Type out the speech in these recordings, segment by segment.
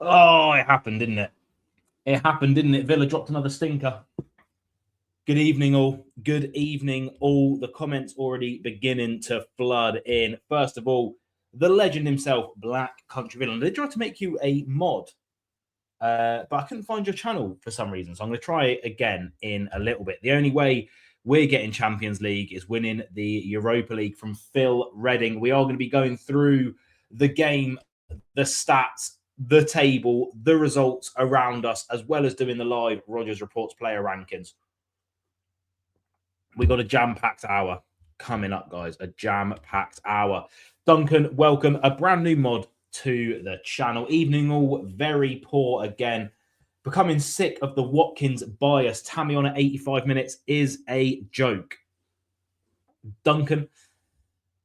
Oh, it happened, didn't it? It happened, didn't it? Villa dropped another stinker. Good evening, all. Good evening, all. The comments already beginning to flood in. First of all, the legend himself, Black Country Villain. They tried to make you a mod, but I couldn't find your channel for some reason. So I'm going to try it again in a little bit. The only way we're getting Champions League is winning the Europa League from Phil Redding. We are going to be going through the game, the stats, the table, the results around us, as well as doing the live Rogers Reports player rankings. We got a jam-packed hour coming up, guys. A jam-packed hour. Duncan, welcome. A brand new mod to the channel. Evening all. Very poor again. Becoming sick of the Watkins bias. Tammy on at 85 minutes is a joke. Duncan,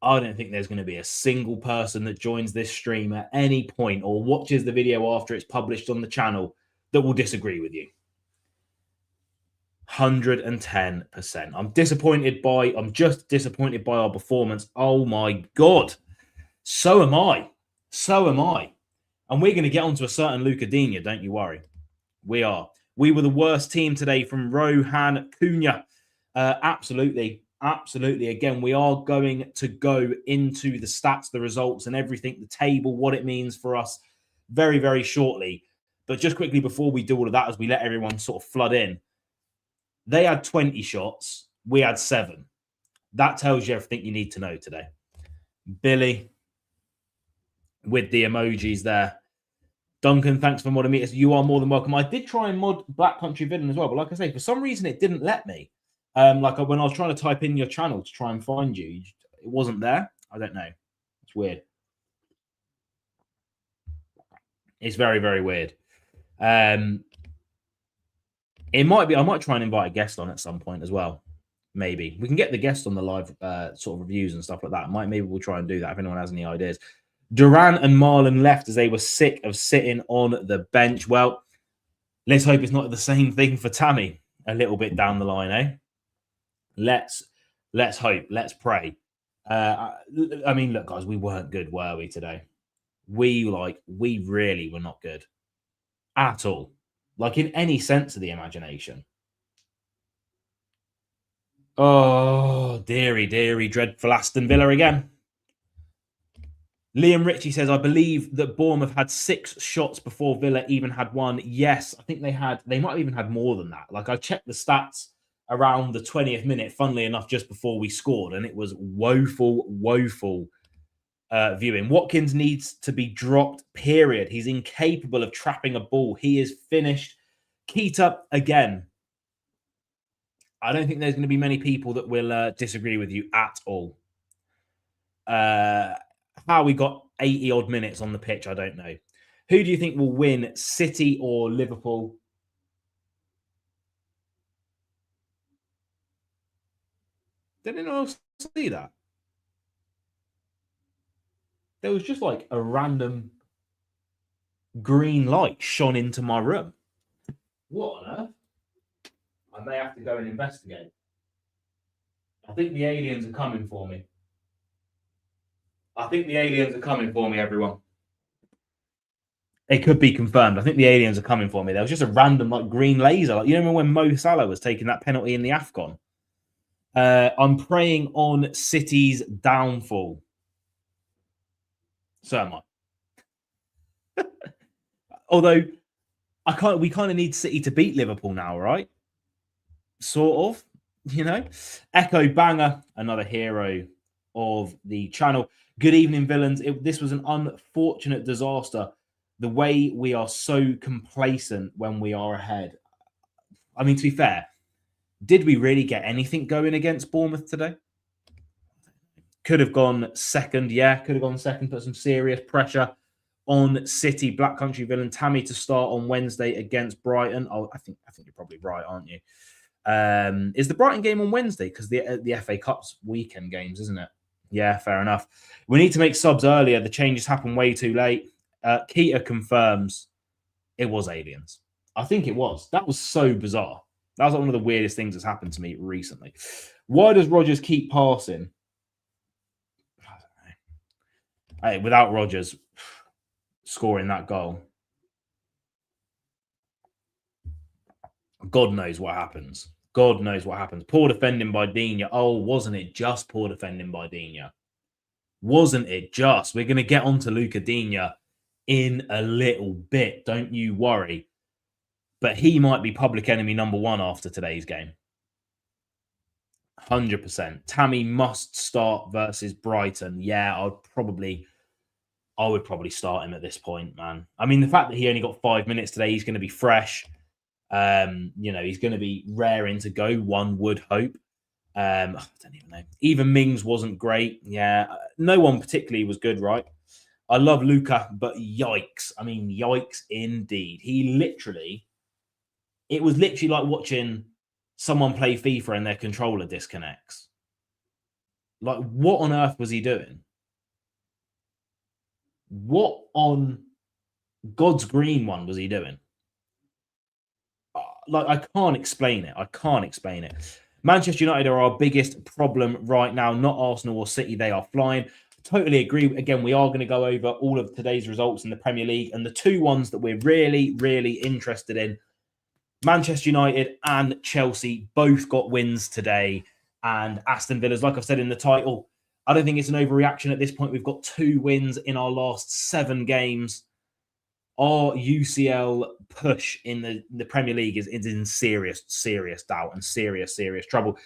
I don't think there's going to be a single person that joins this stream at any point or watches the video after it's published on the channel that will disagree with you. 110%. I'm just disappointed by our performance. Oh my God. So am I. And we're going to get onto a certain Lucadinha, don't you worry. We are. We were the worst team today from Rohan Cunha. Absolutely. Again, we are going to go into the stats, the results, and everything, the table, what it means for us very, very shortly. But just quickly before we do all of that, as we let everyone sort of flood in, they had 20 shots. We had 7. That tells you everything you need to know today. Billy with the emojis there. Duncan, thanks for modding me. You are more than welcome. I did try and mod Black Country Villain as well, but like I say, for some reason it didn't let me. Like when I was trying to type in your channel to try and find you, it wasn't there. I don't know. It's weird. It's very, very weird. It might be. I might try and invite a guest on at some point as well. Maybe we can get the guest on the live sort of reviews and stuff like that. Maybe we'll try and do that if anyone has any ideas. Duran and Marlon left as they were sick of sitting on the bench. Well, let's hope it's not the same thing for Tammy a little bit down the line, eh? Let's hope. Let's pray. I mean, look, guys, we weren't good, were we today? We really were not good at all. Like in any sense of the imagination. Oh, dearie, dreadful Aston Villa again. Liam Ritchie says, I believe that Bournemouth had 6 shots before Villa even had 1. Yes, I think they might have even had more than that. Like I checked the stats around the 20th minute, funnily enough, just before we scored, and it was woeful viewing. Watkins needs to be dropped, period. He's incapable of trapping a ball. He is finished. Keita, again, I don't think there's going to be many people that will disagree with you at all. How we got 80 odd minutes on the pitch, I don't know. Who do you think will win, City or Liverpool? Did anyone else see that? There was just like a random green light shone into my room. What on earth? I may have to go and investigate. I think the aliens are coming for me. Everyone. It could be confirmed. I think the aliens are coming for me. There was just a random like green laser. Like, you remember when Mo Salah was taking that penalty in the AFCON? I'm praying on City's downfall. So am I. Although we kind of need City to beat Liverpool now, right? Sort of, you know. Echo Banger, another hero of the channel. Good evening, villains. This was an unfortunate disaster. The way we are so complacent when we are ahead. I mean, to be fair, did we really get anything going against Bournemouth today? Could have gone second. Yeah, could have gone second. Put some serious pressure on City. Black Country Villain Tammy to start on Wednesday against Brighton. Oh, I think you're probably right, aren't you? Is the Brighton game on Wednesday? Because the FA Cup's weekend games, isn't it? Yeah, fair enough. We need to make subs earlier. The changes happened way too late. Keita confirms it was aliens. I think it was. That was so bizarre. That was like one of the weirdest things that's happened to me recently. Why does Rodgers keep passing? I don't know. Without Rodgers scoring that goal, God knows what happens. God knows what happens. Poor defending by Digne. Oh, wasn't it just poor defending by Digne? Wasn't it just? We're going to get on to Luca Digne in a little bit. Don't you worry. But he might be public enemy number one after today's game. 100%. Tammy must start versus Brighton. Yeah, I would probably start him at this point, man. I mean, the fact that he only got 5 minutes today, he's going to be fresh. He's going to be raring to go, one would hope. I don't even know. Even Mings wasn't great. Yeah, no one particularly was good, right? I love Luca, but yikes. I mean, yikes indeed. It was literally like watching someone play FIFA and their controller disconnects. Like, what on earth was he doing? What on God's green one was he doing? Like, I can't explain it. I can't explain it. Manchester United are our biggest problem right now, not Arsenal or City. They are flying. Totally agree. Again, we are going to go over all of today's results in the Premier League and the two ones that we're really, really interested in. Manchester United and Chelsea both got wins today. And Aston Villa's, like I've said in the title, I don't think it's an overreaction at this point. We've got 2 wins in our last 7 games. Our UCL push in the Premier League is in serious doubt and serious trouble.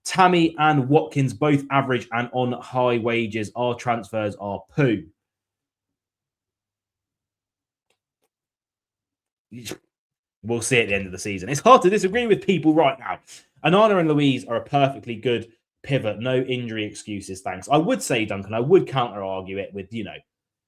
Tammy and Watkins both average and on high wages. Our transfers are poo. We'll see at the end of the season. It's hard to disagree with people right now. Onana and Louise are a perfectly good pivot. No injury excuses, thanks. I would say, Duncan, I would counter-argue it with,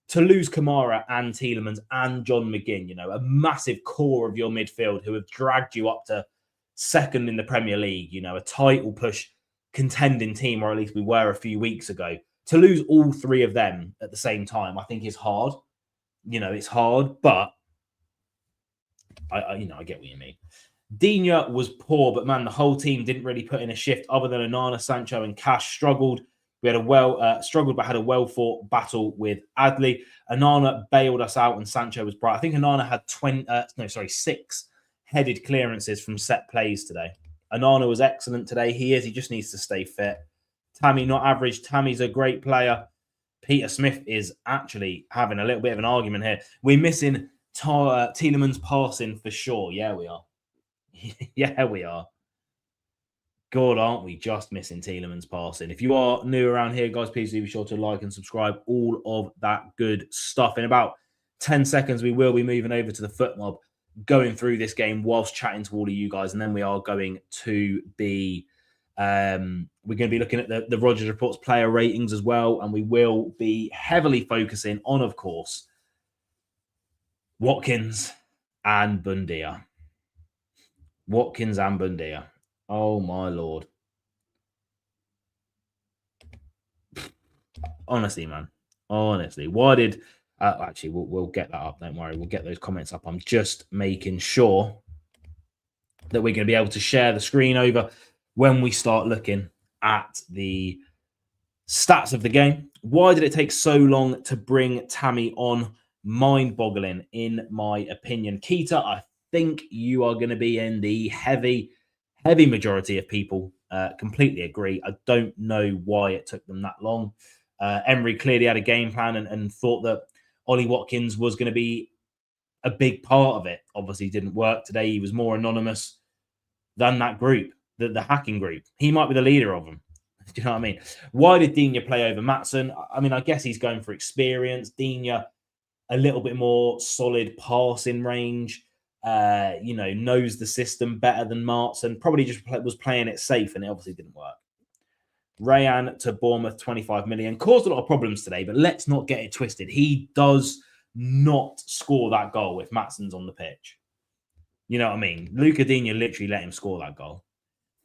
to lose Kamara and Tielemans and John McGinn, a massive core of your midfield who have dragged you up to second in the Premier League, a title push contending team, or at least we were a few weeks ago. To lose all 3 of them at the same time, I think is hard. It's hard, but I get what you mean. Digne was poor, but man, the whole team didn't really put in a shift other than Onana, Sancho, and Cash struggled. We had struggled, but had a well-fought battle with Adley. Onana bailed us out, and Sancho was bright. I think Onana had 6 headed clearances from set plays today. Onana was excellent today. He just needs to stay fit. Tammy, not average. Tammy's a great player. Peter Smith is actually having a little bit of an argument here. We're missing Tielemans passing for sure. Yeah, we are. Yeah, we are. God, aren't we just missing Tielemans passing? If you are new around here, guys, please do be sure to like and subscribe. All of that good stuff. In about 10 seconds, we will be moving over to the Foot Mob, going through this game whilst chatting to all of you guys. And then we are going to be we're going to be looking at the Rodgers Reports player ratings as well. And we will be heavily focusing on, of course, Watkins and Buendia. Watkins and Buendia. Oh, my Lord. Honestly, man. Honestly. Why did... actually, we'll get that up. Don't worry. We'll get those comments up. I'm just making sure that we're going to be able to share the screen over when we start looking at the stats of the game. Why did it take so long to bring Tammy on? Mind-boggling, in my opinion. Keita, I think you are going to be in the heavy majority of people. Completely agree. I don't know why it took them that long. Emery clearly had a game plan and thought that Ollie Watkins was going to be a big part of it. Obviously, didn't work today. He was more anonymous than that group, the hacking group. He might be the leader of them. Do you know what I mean? Why did Digne play over Maatsen? I mean, I guess he's going for experience. Digne, a little bit more solid passing range. Knows the system better than Maatsen. Probably just was playing it safe, and it obviously didn't work. Rayan to Bournemouth, 25 million. Caused a lot of problems today, but let's not get it twisted. He does not score that goal if Maatsen's on the pitch. You know what I mean? Luca Digne literally let him score that goal.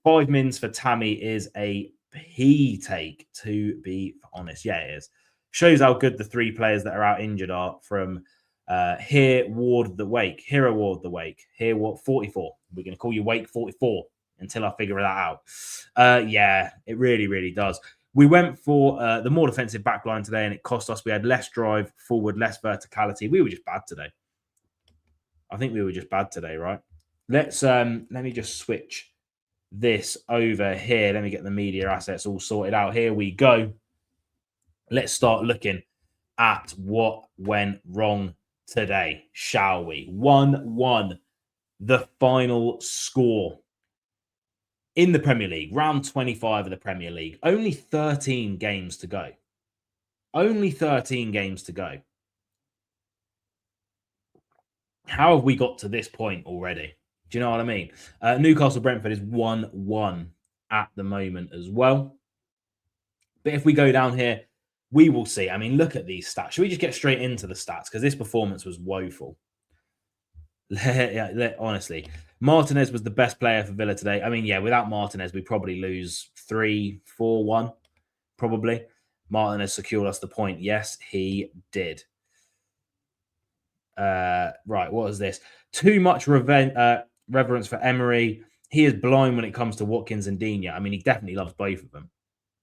5 mins for Tammy is a P take, to be honest. Yeah, it is. Shows how good the 3 players that are out injured are from here, Ward the Wake. Hero Ward the Wake. Here, what 44. We're going to call you Wake 44 until I figure that out. Yeah, it really, really does. We went for the more defensive backline today, and it cost us. We had less drive forward, less verticality. We were just bad today. I think we were just bad today, right? let me just switch this over here. Let me get the media assets all sorted out. Here we go. Let's start looking at what went wrong today, shall we? 1-1, the final score in the Premier League, round 25 of the Premier League. Only 13 games to go. Only 13 games to go. How have we got to this point already? Do you know what I mean? Newcastle Brentford is 1-1 at the moment as well. But if we go down here, we will see. I mean, look at these stats. Should we just get straight into the stats? Because this performance was woeful. Honestly, Martinez was the best player for Villa today. I mean, yeah, without Martinez, we probably lose 3-4-1, probably. Martinez secured us the point. Yes, he did. Right, what is this? Too much reverence for Emery. He is blind when it comes to Watkins and Digne. I mean, he definitely loves both of them.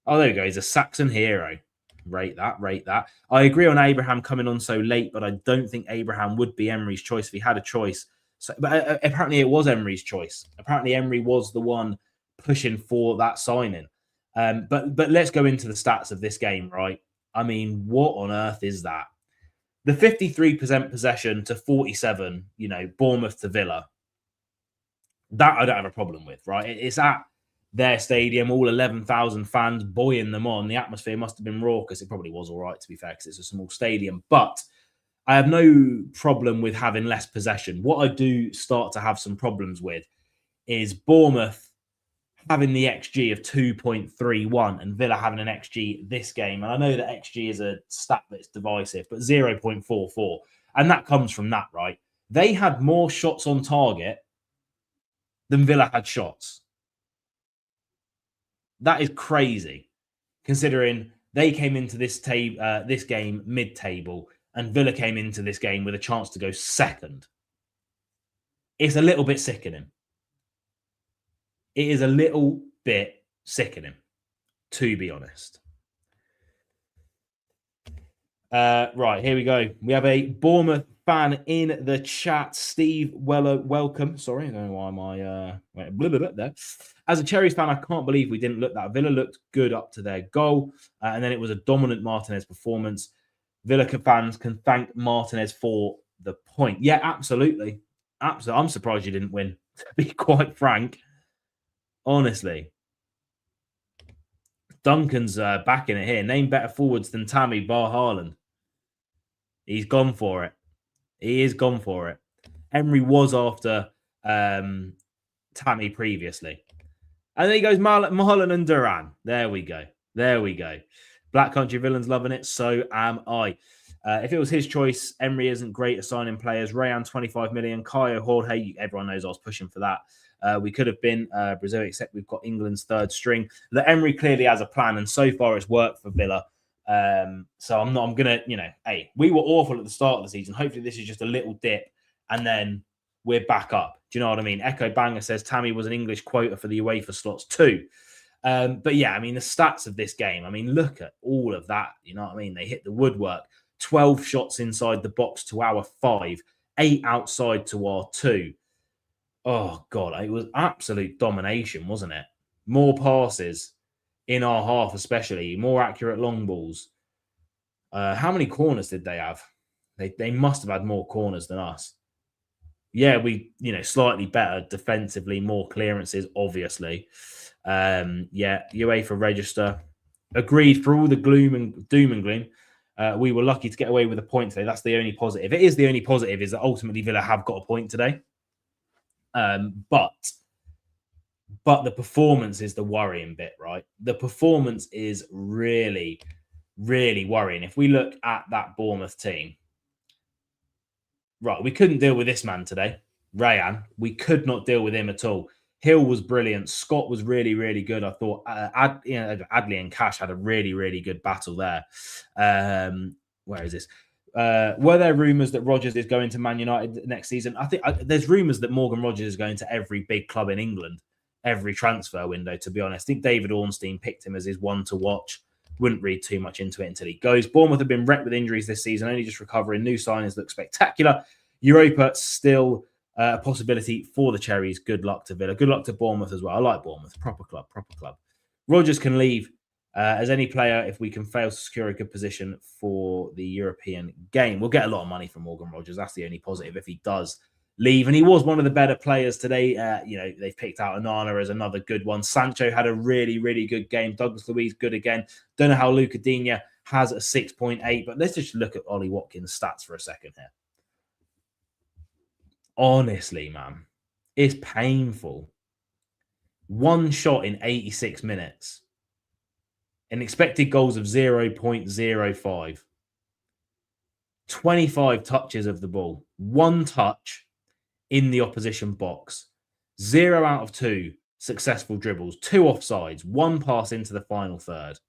Oh, there we go. He's a Saxon hero. Rate that, rate that. I agree on Abraham coming on so late, but I don't think Abraham would be Emery's choice if he had a choice. So, but apparently it was Emery's choice. Apparently Emery was the one pushing for that signing. But let's go into the stats of this game, right? I mean, what on earth is that? The 53% possession to 47, you know, Bournemouth to Villa. That I don't have a problem with, right? It's at their stadium, all 11,000 fans buoying them on. The atmosphere must have been raucous. It probably was all right, to be fair, because it's a small stadium. But I have no problem with having less possession. What I do start to have some problems with is Bournemouth having the XG of 2.31 and Villa having an XG this game. And I know that XG is a stat that's divisive, but 0.44. And that comes from that, right? They had more shots on target than Villa had shots. That is crazy, considering they came into this game mid-table and Villa came into this game with a chance to go second. It's a little bit sickening. It is a little bit sickening, to be honest. Right, here we go. We have a Bournemouth fan in the chat. Steve Weller, welcome. Sorry, I don't know why my there. As a Cherries fan, I can't believe we didn't look that. Villa looked good up to their goal, and then it was a dominant Martinez performance. Villa fans can thank Martinez for the point. Yeah, absolutely. Absolutely. I'm surprised you didn't win, to be quite frank. Honestly. Duncan's backing it here. Name better forwards than Tammy bar Haaland. He's gone for it. He is gone for it. Emery was after Tammy previously. And then he goes Marlon and Duran. There we go. There we go. Black Country Villains loving it. So am I. If it was his choice, Emery isn't great at signing players. Rayan, 25 million. Caio Jorge, everyone knows I was pushing for that. We could have been Brazil, except we've got England's third string. The Emery clearly has a plan, and so far it's worked for Villa. So I'm going to, hey, we were awful at the start of the season. Hopefully this is just a little dip, and then we're back up. Do you know what I mean? Echo Banger says Tammy was an English quota for the UEFA slots too. But yeah, I mean, the stats of this game, I mean, look at all of that. You know what I mean? They hit the woodwork. 12 shots inside the box to our 5, 8 outside to our 2. Oh, God, it was absolute domination, wasn't it? More passes in our half, especially. More accurate long balls. How many corners did they have? They must have had more corners than us. Yeah, we, slightly better defensively, more clearances, obviously. Yeah, UEFA register. Agreed for all the doom and gloom. We were lucky to get away with a point today. That's the only positive. It is the only positive is that ultimately Villa have got a point today. But the performance is the worrying bit, right? The performance is really, really worrying. If we look at that Bournemouth team, right, we couldn't deal with this man today, Rayan. We could not deal with him at all. Hill was brilliant. Scott was really, really good. I thought Adley and Cash had a really, really good battle there. Where is this? Were there rumours that Rodgers is going to Man United next season? I think there's rumours that Morgan Rodgers is going to every big club in England, every transfer window, to be honest. I think David Ornstein picked him as his one to watch. Wouldn't read too much into it until he goes. Bournemouth have been wrecked with injuries this season, only just recovering. New signings look spectacular. Europa still a possibility for the Cherries. Good luck to Villa. Good luck to Bournemouth as well. I like Bournemouth. Proper club, proper club. Rodgers can leave as any player if we can fail to secure a good position for the European game. We'll get a lot of money from Morgan Rodgers. That's the only positive if he does leave. And he was one of the better players today. They've picked out Onana as another good one. Sancho had a really, really good game. Douglas Luiz, good again. Don't know how Luca Digne has a 6.8, but let's just look at Ollie Watkins' stats for a second here. Honestly, man, it's painful. One shot in 86 minutes. An expected goals of 0.05. 25 touches of the ball. One touch in the opposition box. 0 out of 2 successful dribbles. 2 offsides. 1 pass into the final third.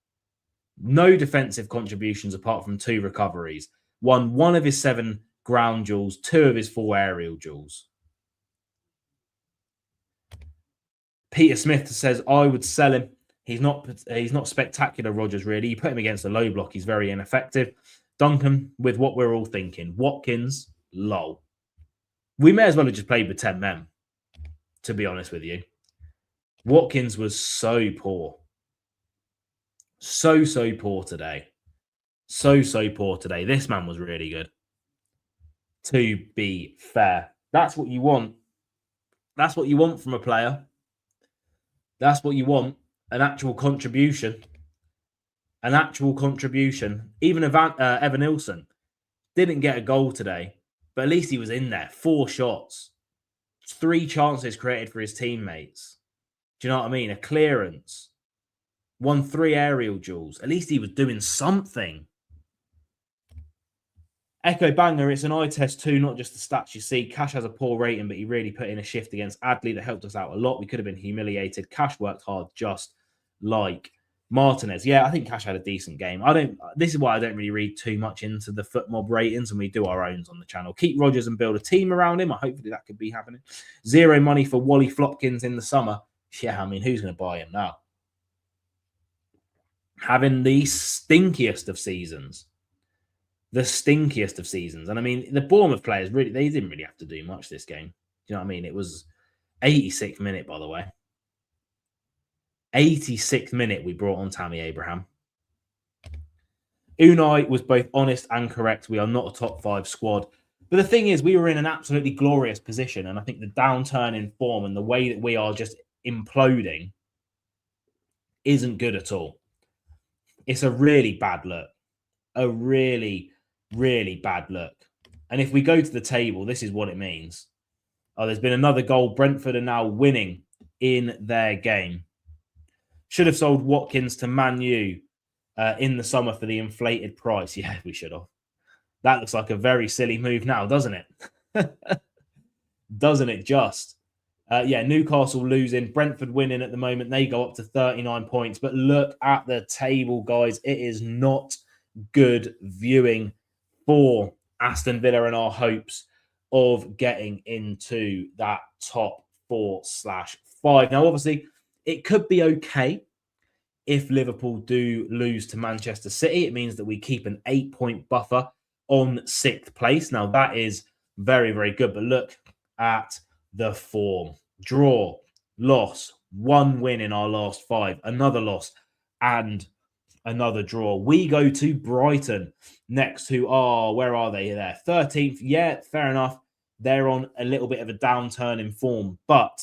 No defensive contributions apart from 2 recoveries. Won 1 of his 7 ground duels. 2 of his 4 aerial duels. Peter Smith says, I would sell him. He's not spectacular, Rodgers, really. You put him against a low block, he's very ineffective. Duncan, with what we're all thinking. Watkins, lol. We may as well have just played with 10 men, to be honest with you. Watkins was so poor. So poor today. So poor today. This man was really good. To be fair. That's what you want. That's what you want from a player. That's what you want. An actual contribution. An actual contribution. Even Evan Nilsson didn't get a goal today, but at least he was in there. 4 shots. 3 chances created for his teammates. Do you know what I mean? A clearance. Won 3 aerial duels. At least he was doing something. Echo Banger, it's an eye test too, not just the stats you see. Cash has a poor rating, but he really put in a shift against Adley that helped us out a lot. We could have been humiliated. Cash worked hard, just like Martinez. Yeah, I think Cash had a decent game. This is why I don't really read too much into the foot mob ratings, and we do our own on the channel. Keep Rodgers and build a team around him. Hopefully that could be happening. 0 money for Wally Flopkins in the summer. Yeah, I mean, who's going to buy him now? Having the stinkiest of seasons. The stinkiest of seasons. And I mean, the Bournemouth players, really, they didn't really have to do much this game. Do you know what I mean? It was 86th minute, by the way. 86th minute, we brought on Tammy Abraham. Unai was both honest and correct. We are not a top 5 squad. But the thing is, we were in an absolutely glorious position. And I think the downturn in form and the way that we are just imploding isn't good at all. It's a really bad look. A really, really bad look. And if we go to the table, this is what it means. Oh, there's been another goal. Brentford are now winning in their game. Should have sold Watkins to Man U in the summer for the inflated price. Yeah, we should have. That looks like a very silly move now, doesn't it? Doesn't it just? Newcastle losing. Brentford winning at the moment. They go up to 39 points. But look at the table, guys. It is not good viewing for Aston Villa and our hopes of getting into that top 4/5. Now, obviously, it could be okay if Liverpool do lose to Manchester City. It means that we keep an 8-point buffer on 6th place. Now, that is very, very good. But look at the form. Draw, loss, 1 win in our last 5, another loss, and another draw. We go to Brighton next to, where are they there? 13th. Yeah, fair enough. They're on a little bit of a downturn in form, but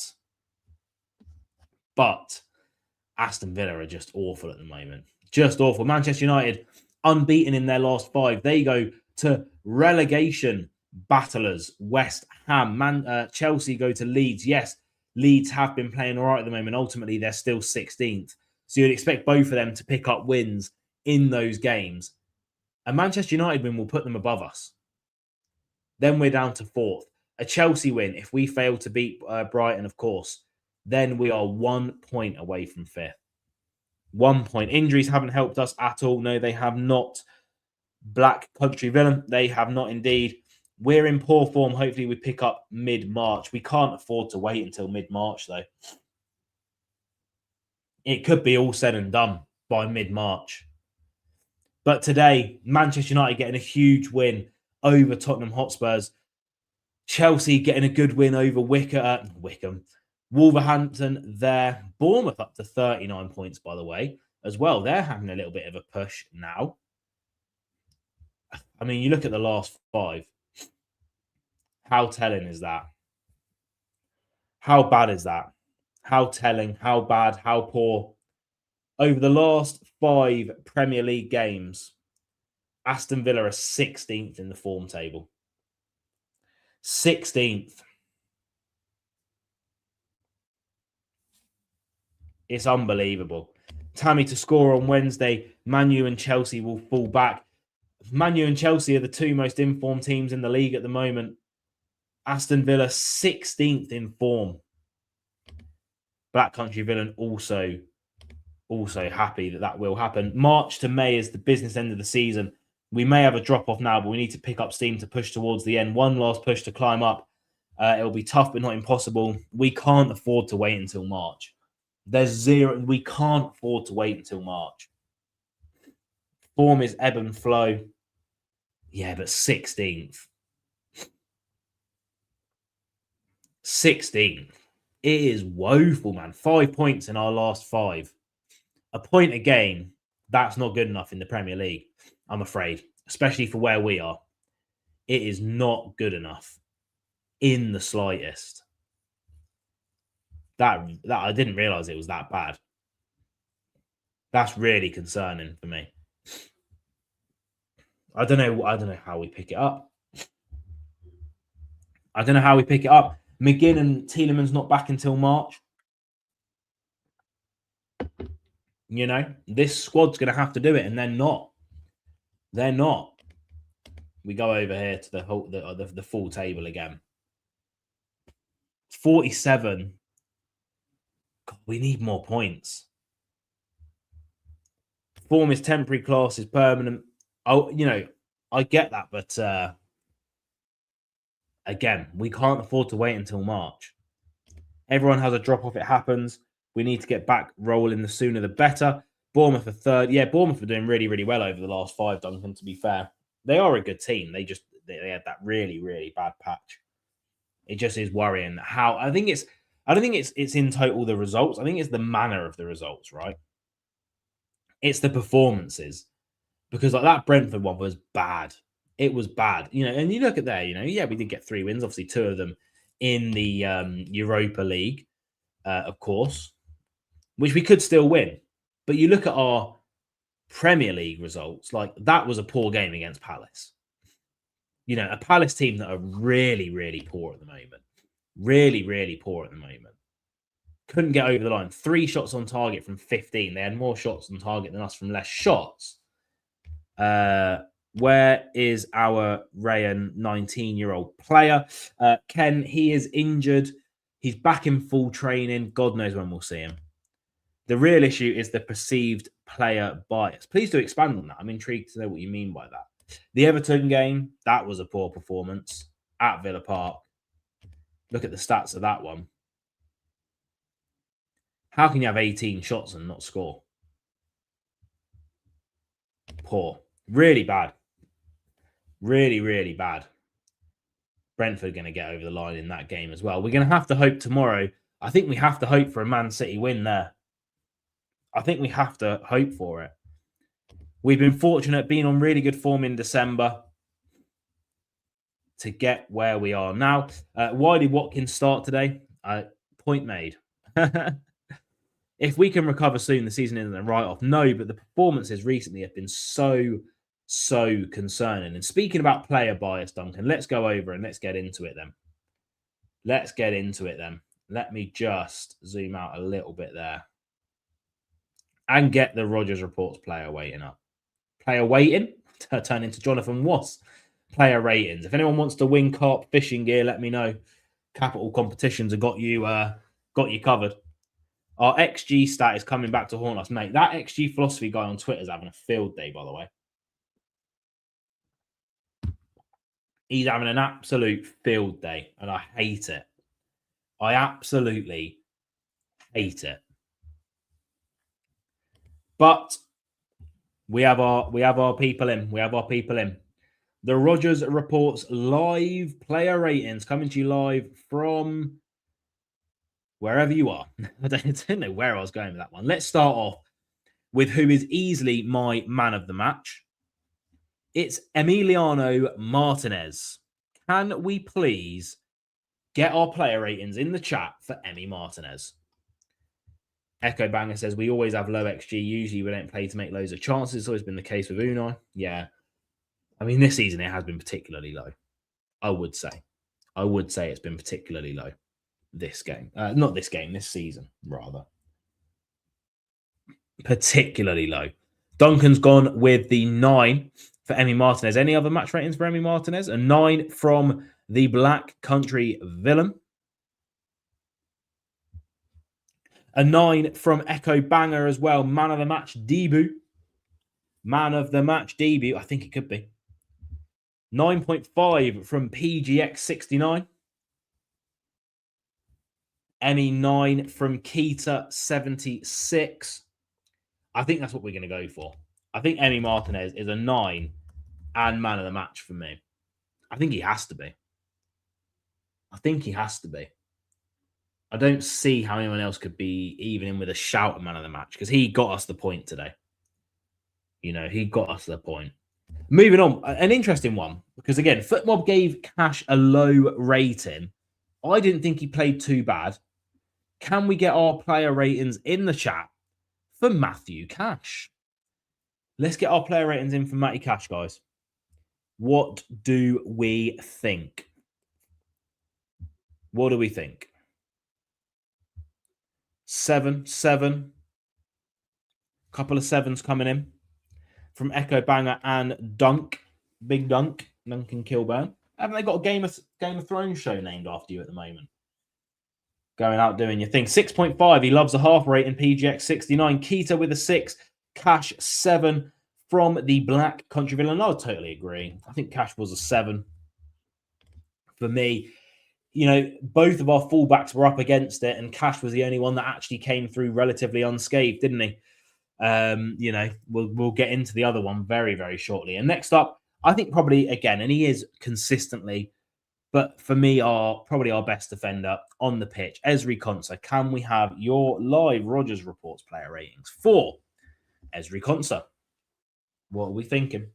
Aston Villa are just awful at the moment. Just awful. Manchester United, unbeaten in their last 5. They go to relegation battlers, West Ham. Chelsea go to Leeds. Yes, Leeds have been playing all right at the moment. Ultimately, they're still 16th. So you'd expect both of them to pick up wins in those games. A Manchester United win will put them above us. Then we're down to 4th. A Chelsea win, if we fail to beat Brighton, of course, then we are 1 point away from 5th. 1 point. Injuries haven't helped us at all. No, they have not. Black Country Villain, they have not indeed. We're in poor form. Hopefully we pick up mid-March. We can't afford to wait until mid-March, though. It could be all said and done by mid-March. But today, Manchester United getting a huge win over Tottenham Hotspurs. Chelsea getting a good win over Wickham. Wolverhampton there. Bournemouth up to 39 points, by the way, as well. They're having a little bit of a push now. I mean, you look at the last 5. How telling is that? How bad is that? How telling, how bad, how poor. Over the last 5 Premier League games, Aston Villa are 16th in the form table. 16th. It's unbelievable. Tammy to score on Wednesday. Man U and Chelsea will fall back. Man U and Chelsea are the 2 most informed teams in the league at the moment. Aston Villa 16th in form. Black Country Villain also happy that will happen. March to May is the business end of the season. We may have a drop off now, but we need to pick up steam to push towards the end. One last push to climb up. It'll be tough, but not impossible. We can't afford to wait until March. We can't afford to wait until March. Form is ebb and flow. Yeah, but 16th. 16th. It is woeful, man. 5 points in our last 5. A point a game, that's not good enough in the Premier League, I'm afraid, especially for where we are. It is not good enough in the slightest. That I didn't realize it was that bad. That's really concerning for me. I don't know how we pick it up. McGinn and Tielemans not back until March. You know, this squad's going to have to do it, and they're not. They're not. We go over here to the full table again. 47. God, we need more points. Form is temporary, class is permanent. Oh, you know, I get that, but again, we can't afford to wait until March. Everyone has a drop off. It happens. We need to get back rolling. The sooner the better. Bournemouth are 3rd. Yeah, Bournemouth are doing really, really well over the last 5, Duncan, to be fair. They are a good team. They had that really, really bad patch. It just is worrying how I don't think it's in total the results. I think it's the manner of the results, right? It's the performances. Because like that Brentford one was bad. It was bad. You know, and you look at there, you know, yeah, we did get 3 wins, obviously 2 of them in the Europa League, of course, which we could still win. But you look at our Premier League results, like that was a poor game against Palace. You know, a Palace team that are really, really poor at the moment. Really, really poor at the moment. Couldn't get over the line. 3 shots on target from 15. They had more shots on target than us from less shots. Where is our Rayan 19-year-old player? Ken, he is injured. He's back in full training. God knows when we'll see him. The real issue is the perceived player bias. Please do expand on that. I'm intrigued to know what you mean by that. The Everton game, that was a poor performance at Villa Park. Look at the stats of that one. How can you have 18 shots and not score? Poor. Really bad. Really, really bad. Brentford are going to get over the line in that game as well. We're going to have to hope tomorrow. I think we have to hope for a Man City win there. I think we have to hope for it. We've been fortunate, being on really good form in December to get where we are now. Why did Watkins start today? Point made. If we can recover soon, the season isn't a write-off. No, but the performances recently have been so concerning. And speaking about player bias, Duncan, let's go over and let's get into it then. Let me just zoom out a little bit there and get the Rodgers Reports player waiting up. Player waiting? Turn into Jonathan Wass. Player ratings. If anyone wants to win carp fishing gear, let me know. Capital Competitions have got you covered. Our XG stat is coming back to haunt us, mate. That XG philosophy guy on Twitter is having a field day, by the way. He's having an absolute field day, and I hate it. I absolutely hate it. But we have our people in. The Rogers Reports live player ratings coming to you live from wherever you are. I don't know where I was going with that one. Let's start off with who is easily my man of the match. It's Emiliano Martinez. Can we please get our player ratings in the chat for Emi Martinez? Echo Banger says, we always have low XG. Usually we don't play to make loads of chances. It's always been the case with Unai. Yeah. I mean, this season it has been particularly low. I would say it's been particularly low this game. Not this game, this season, rather. Particularly low. Duncan's gone with the 9 for Emi Martinez. Any other match ratings for Emi Martinez? A 9 from the Black Country Villain. A 9 from Echo Banger as well. Man of the match debut. Man of the match debut. I think it could be. 9.5 from PGX69. Emi 9 from Keita76. I think that's what we're going to go for. I think Emi Martinez is a 9 and man of the match for me. I think he has to be. I don't see how anyone else could be even in with a shout of man of the match because he got us the point today. You know, he got us the point. Moving on, an interesting one because, again, FootMob gave Cash a low rating. I didn't think he played too bad. Can we get our player ratings in the chat for Matthew Cash? Let's get our player ratings in for Matty Cash, guys. What do we think? What do we think? 7. Couple of 7s coming in from Echo Banger and Dunk. Big Dunk. Duncan Kilburn. Haven't they got a Game of Thrones show named after you at the moment? Going out doing your thing. 6.5. He loves a half rate in PGX 69. Keita with a 6. Cash 7 from the Black Country Villain. I totally agree. I think Cash was a 7 for me. You know, both of our fullbacks were up against it, and Cash was the only one that actually came through relatively unscathed, didn't he? You know, we'll get into the other one very, very shortly. And next up, I think probably again, and he is consistently, but for me, probably our best defender on the pitch, Ezri Konsa. Can we have your live Rogers Reports player ratings for Ezri Konsa? What are we thinking?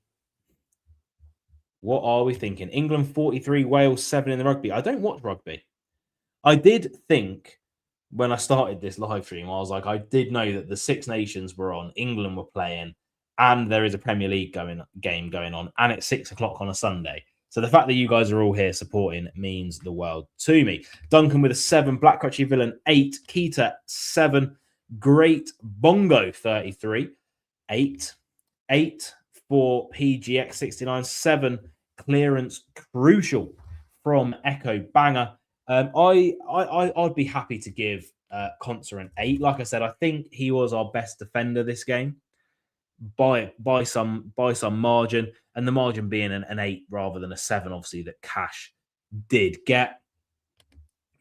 What are we thinking? England 43, Wales 7 in the rugby. I don't watch rugby. I did think when I started this live stream, I was like, I did know that the Six Nations were on, England were playing, and there is a Premier League game going on, and it's 6 o'clock on a Sunday. So the fact that you guys are all here supporting means the world to me. Duncan with a 7, Black Country Villain 8, Keita 7, Great Bongo 33, 8 for PGX 69, 7 clearance crucial from Echo Banger. I'd be happy to give Konsa an 8. Like I said, I think he was our best defender this game by some margin, and the margin being an 8 rather than a 7, obviously, that Cash did get.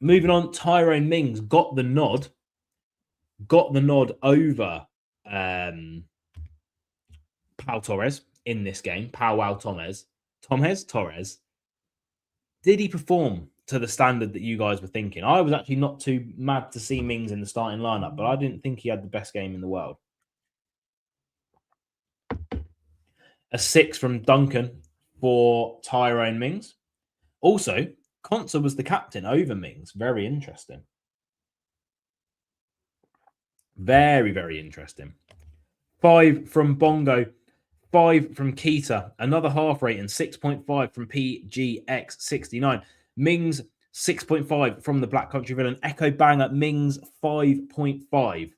Moving on, Tyrone Mings got the nod over Pau Torres in this game. Torres. Did he perform to the standard that you guys were thinking? I was actually not too mad to see Mings in the starting lineup, but I didn't think he had the best game in the world. A 6 from Duncan for Tyrone Mings. Also, Konsa was the captain over Mings. Very interesting. Very, very interesting. 5 from Bongo. 5 from Keita. Another half rating. 6.5 from PGX69. Mings, 6.5 from the Black Country Villain. Echo Banger, Mings, 5.5.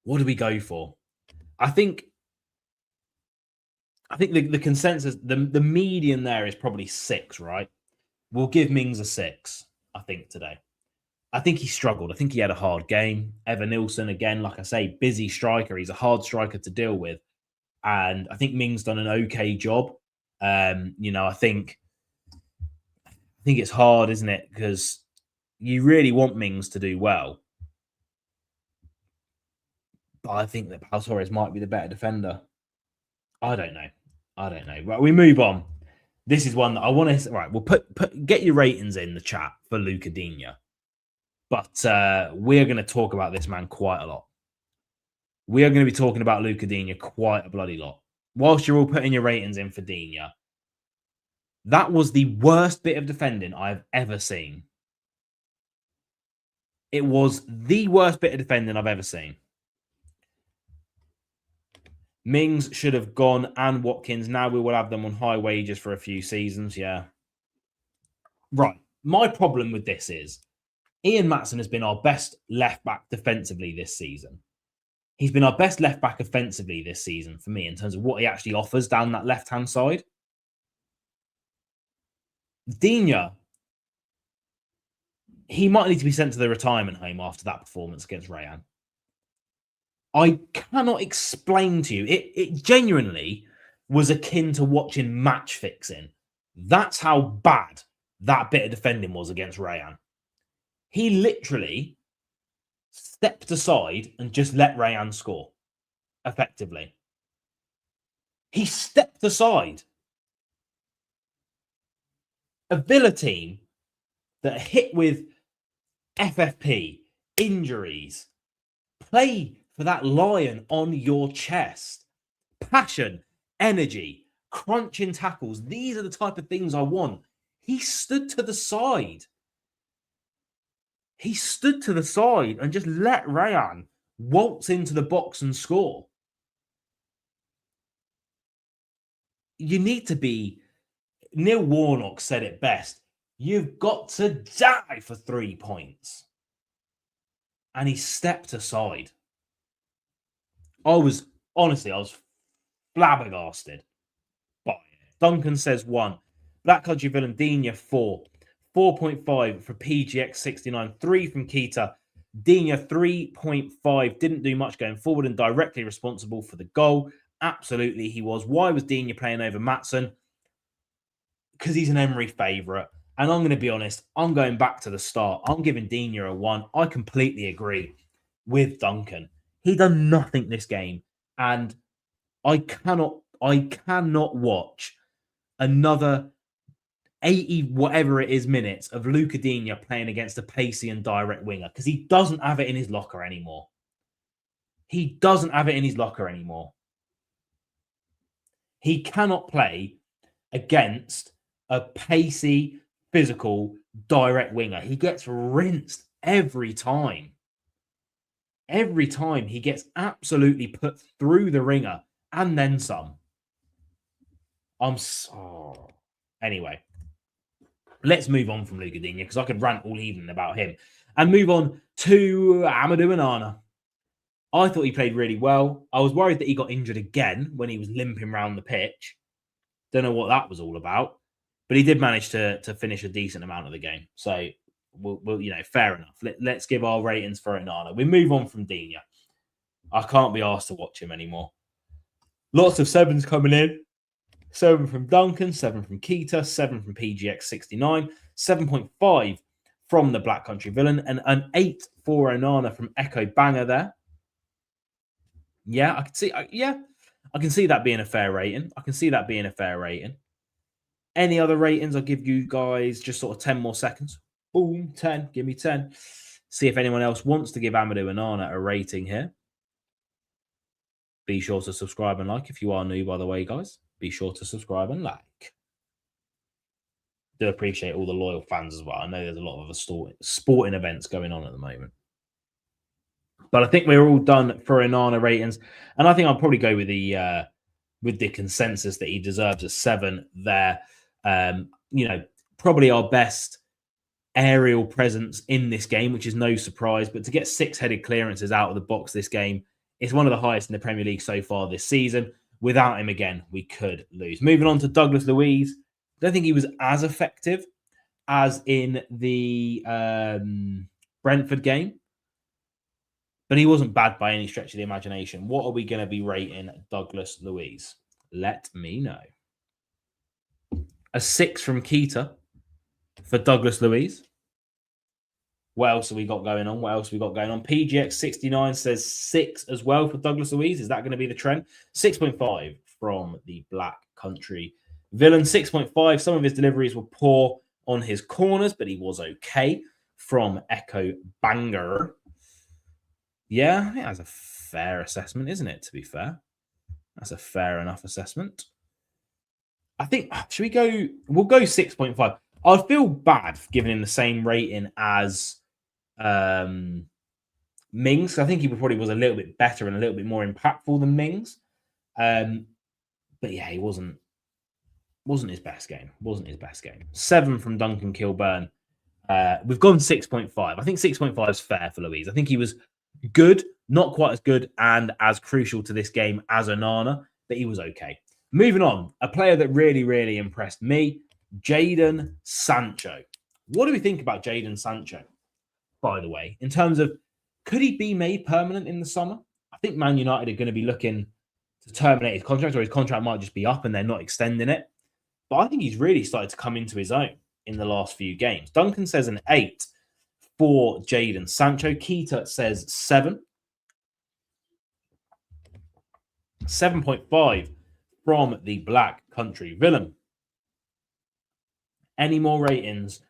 What do we go for? I think the consensus, the median there is probably 6, right? We'll give Mings a 6, I think, today. I think he struggled. I think he had a hard game. Evan Nilsson, again, like I say, busy striker. He's a hard striker to deal with. And I think Mings done an okay job. You know, I think it's hard, isn't it? Because you really want Mings to do well. But I think that Pau Torres might be the better defender. I don't know. I don't know. Right, we move on. This is one that I want to. Right, we'll get your ratings in the chat for Luca Digne. But we're going to talk about this man quite a lot. We are going to be talking about Luca Digne quite a bloody lot. Whilst you're all putting your ratings in for Digne, that was the worst bit of defending I've ever seen. It was the worst bit of defending I've ever seen. Mings should have gone and Watkins. Now we will have them on high wages for a few seasons. Yeah. Right. My problem with this is Ian Maatsen has been our best left back defensively this season. He's been our best left back offensively this season for me in terms of what he actually offers down that left-hand side. Digne, he might need to be sent to the retirement home after that performance against Rayan. I cannot explain to you. It genuinely was akin to watching match fixing. That's how bad that bit of defending was against Rayan. He literally stepped aside and just let Rayan score, effectively. He stepped aside. A Villa team that are hit with FFP, injuries, play for that lion on your chest. Passion, energy, crunching tackles. These are the type of things I want. He stood to the side. He stood to the side and just let Rayan waltz into the box and score. You need to be... Neil Warnock said it best. You've got to die for 3 points. And he stepped aside. I was flabbergasted by it. Duncan says 1. Black Country Villain Digne 4. 4.5 for PGX 69. 3 from Keita. Digne 3.5. Didn't do much going forward and directly responsible for the goal. Absolutely he was. Why was Digne playing over Maatsen? Because he's an Emery favourite. And I'm going to be honest, I'm going back to the start. I'm giving Digne a 1. I completely agree with Duncan. He done nothing this game. And I cannot watch another 80 whatever it is minutes of Luca Digne playing against a pacey and direct winger because he doesn't have it in his locker anymore. He doesn't have it in his locker anymore. He cannot play against a pacey, physical, direct winger. He gets rinsed every time. Every time he gets absolutely put through the ringer and then some. Anyway, let's move on from Luca Digne because I could rant all evening about him and move on to Amadou Onana. I thought he played really well. I was worried that he got injured again when he was limping around the pitch. Don't know what that was all about. But he did manage to finish a decent amount of the game. So, we'll fair enough. Let's give our ratings for Onana. We move on from Digne. I can't be asked to watch him anymore. Lots of 7s coming in. 7 from Duncan, 7 from Keita, 7 from PGX 69, 7.5 from the Black Country Villain, and an 8 for Onana from Echo Banger there. Yeah, I can see. I can see that being a fair rating. Any other ratings? I'll give you guys just sort of 10 more seconds. Boom, 10. Give me 10. See if anyone else wants to give Amadou Onana a rating here. Be sure to subscribe and like if you are new, by the way, guys. Be sure to subscribe and like. Do appreciate all the loyal fans as well. I know there's a lot of sporting events going on at the moment. But I think we're all done for Onana ratings. And I think I'll probably go with the consensus that he deserves a 7 there. Probably our best aerial presence in this game, which is no surprise. But to get 6-headed clearances out of the box this game, it's one of the highest in the Premier League so far this season. Without him, again, we could lose. Moving on to Douglas Luiz. I don't think he was as effective as in the Brentford game. But he wasn't bad by any stretch of the imagination. What are we going to be rating Douglas Luiz? Let me know. A 6 from Keita for Douglas Luiz. What else have we got going on? PGX 69 says 6 as well for Douglas Luiz. Is that going to be the trend? 6.5 from the Black Country Villain. 6.5. Some of his deliveries were poor on his corners, but he was okay. From Echo Banger. Yeah, I think that's a fair assessment, isn't it? To be fair, that's a fair enough assessment. I think, should we go? We'll go 6.5. I feel bad for giving him the same rating as Mings. I think he probably was a little bit better and a little bit more impactful than Mings. But yeah, he wasn't his best game. Wasn't his best game. 7 from Duncan Kilburn. We've gone 6.5. I think 6.5 is fair for Louise. I think he was good, not quite as good and as crucial to this game as Onana, but he was okay. Moving on, a player that really, really impressed me, Jadon Sancho. What do we think about Jadon Sancho, by the way, in terms of could he be made permanent in the summer? I think Man United are going to be looking to terminate his contract, or his contract might just be up and they're not extending it. But I think he's really started to come into his own in the last few games. Duncan says an 8 for Jadon Sancho. Keita says 7. 7.5 from the Black Country Villain. Any more ratings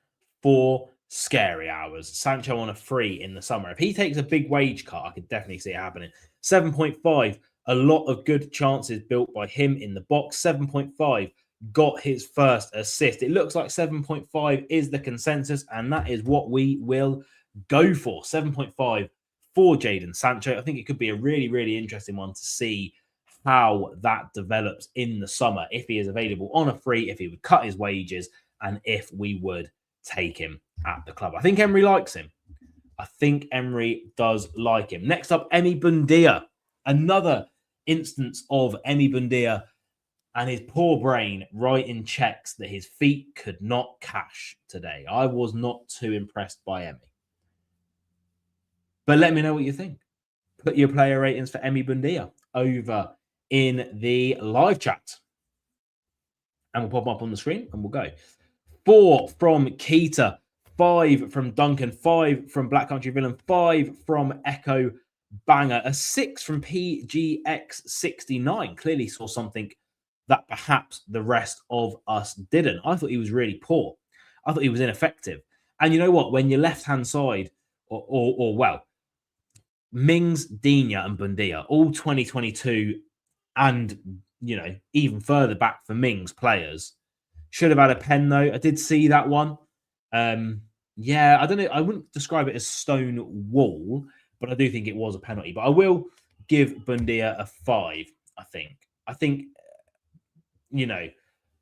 for Scary Hours? Sancho on a 3 in the summer. If he takes a big wage cut, I could definitely see it happening. 7.5, a lot of good chances built by him in the box. 7.5, got his first assist. It looks like 7.5 is the consensus, and that is what we will go for. 7.5 for Jadon Sancho. I think it could be a really, really interesting one to see how that develops in the summer, if he is available on a free, if he would cut his wages, and if we would take him at the club. I think Emery likes him. I think Emery does like him. Next up, Emi Buendia. Another instance of Emi Buendia and his poor brain writing checks that his feet could not cash today. I was not too impressed by Emi. But let me know what you think. Put your player ratings for Emi Buendia over in the live chat. And we'll pop them up on the screen and we'll go. 4 from Keita, 5 from Duncan, 5 from Black Country Villain, 5 from Echo Banger, a 6 from PGX69. Clearly saw something that perhaps the rest of us didn't. I thought he was really poor. I thought he was ineffective. And you know what? When your left-hand side, or well, Mings, Digne, and Buendia, all 2022, and, you know, even further back for Mings players, should have had a pen, though. I did see that one. Yeah, I don't know. I wouldn't describe it as stone wall, but I do think it was a penalty. But I will give Buendia a 5, I think. You know,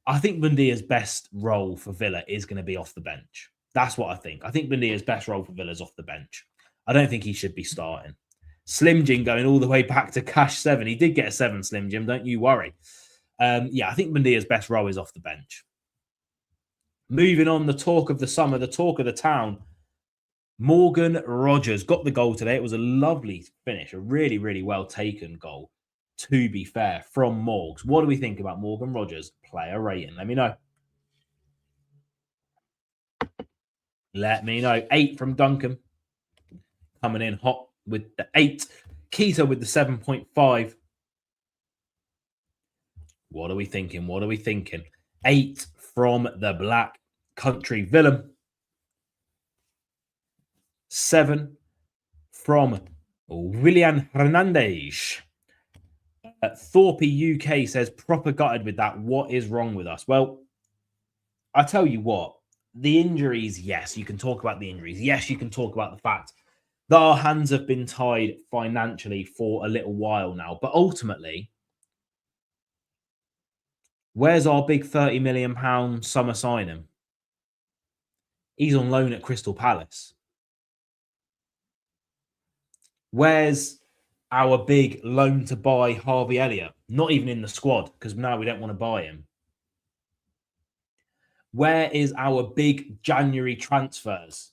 I think Buendia's best role for Villa is going to be off the bench. That's what I think. I think Buendia's best role for Villa is off the bench. I don't think he should be starting. Slim Jim going all the way back to Cash 7. He did get a 7, Slim Jim. Don't you worry. Yeah, I think Buendia's best role is off the bench. Moving on, the talk of the summer, the talk of the town. Morgan Rogers got the goal today. It was a lovely finish, a really, really well taken goal, to be fair, from Morgs. What do we think about Morgan Rogers? Player rating. Let me know. Let me know. 8 from Duncan. Coming in hot with the 8. Keita with the 7.5. What are we thinking? What are we thinking? 8 from the Black Country Villain. 7 from William Hernandez. Thorpe UK says, proper gutted with that. What is wrong with us? Well, I tell you what, the injuries, yes, you can talk about the injuries. Yes, you can talk about the fact that our hands have been tied financially for a little while now. But ultimately, where's our big £30 million summer signing? He's on loan at Crystal Palace. Where's our big loan to buy Harvey Elliott? Not even in the squad, because now we don't want to buy him. Where is our big January transfers?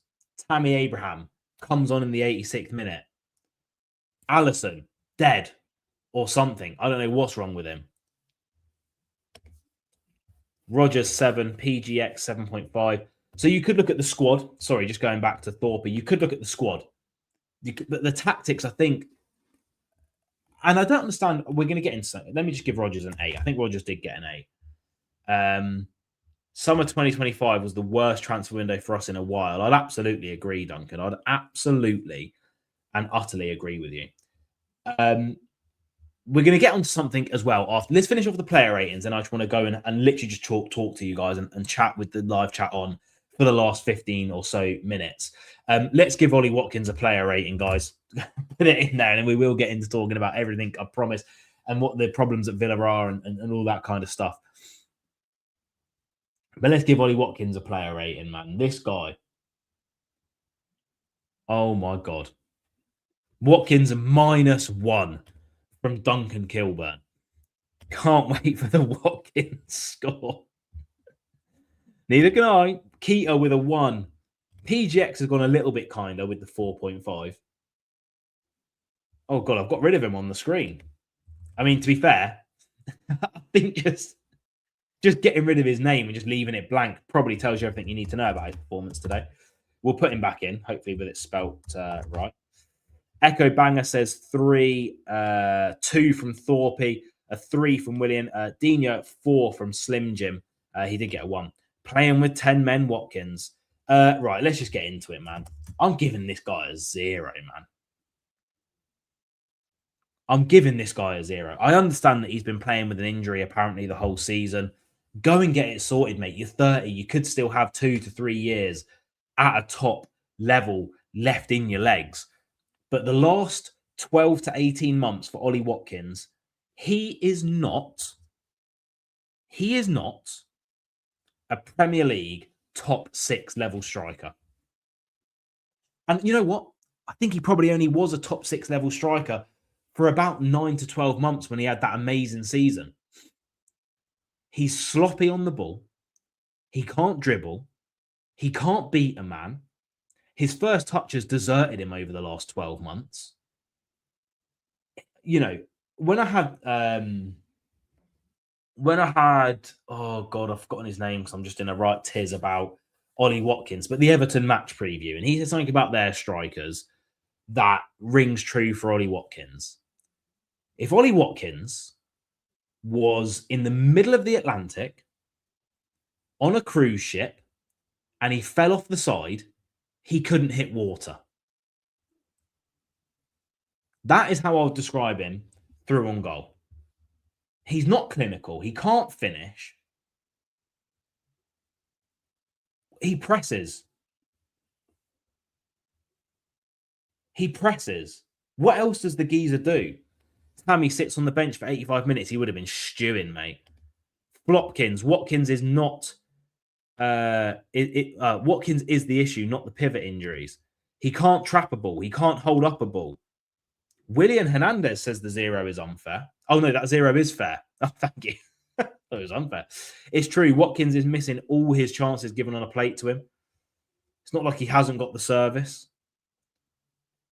Tammy Abraham comes on in the 86th minute. Allison, dead or something. I don't know what's wrong with him. Rogers 7, PGX 7.5. So you could look at the squad. Sorry, just going back to Thorpe. You could look at the squad. But the tactics, I think, And I don't understand. We're going to get into something. Let me just give Rodgers an 8. I think Rodgers did get an 8. Summer 2025 was the worst transfer window for us in a while. I'd absolutely agree, Duncan. I'd absolutely and utterly agree with you. We're going to get onto something as well after. Let's finish off the player ratings, and I just want to go and literally just talk to you guys and chat with the live chat on for the last 15 or so minutes. Let's give Ollie Watkins a player rating, guys. Put it in there, and then we will get into talking about everything, I promise, and what the problems at Villa are and all that kind of stuff. But let's give Ollie Watkins a player rating, man. This guy. Oh, my God. Watkins -1 from Duncan Kilburn. Can't wait for the Watkins score. Neither can I. Keita with a 1. PGX has gone a little bit kinder with the 4.5. Oh, God, I've got rid of him on the screen. I mean, to be fair, I think just getting rid of his name and just leaving it blank probably tells you everything you need to know about his performance today. We'll put him back in, hopefully with it spelt right. Echo Banger says 3, 2 from Thorpe, a 3 from William, Dino 4 from Slim Jim. He did get a 1. Playing with 10 men, Watkins. Right, let's just get into it, man. I'm giving this guy a 0, man. I'm giving this guy a 0. I understand that he's been playing with an injury apparently the whole season. Go and get it sorted, mate. You're 30. You could still have 2 to 3 years at a top level left in your legs. But the last 12 to 18 months for Ollie Watkins, he is not a Premier League top 6 level striker. And you know what? I think he probably only was a top 6 level striker for about 9 to 12 months when he had that amazing season. He's sloppy on the ball. He can't dribble. He can't beat a man. His first touches deserted him over the last 12 months. You know, when I had, oh God, I've forgotten his name because I'm just in a right tiz about Ollie Watkins, but the Everton match preview, and he said something about their strikers that rings true for Ollie Watkins. If Ollie Watkins was in the middle of the Atlantic on a cruise ship and he fell off the side, he couldn't hit water. That is how I would describe him through on goal. He's not clinical. He can't finish. He presses. What else does the geezer do? Time he sits on the bench for 85 minutes, he would have been stewing, mate. Watkins is not... Watkins is the issue, not the pivot injuries. He can't trap a ball. He can't hold up a ball. William Hernandez says the 0 is unfair. Oh, no, that 0 is fair. Oh, thank you. That was unfair. It's true. Watkins is missing all his chances given on a plate to him. It's not like he hasn't got the service.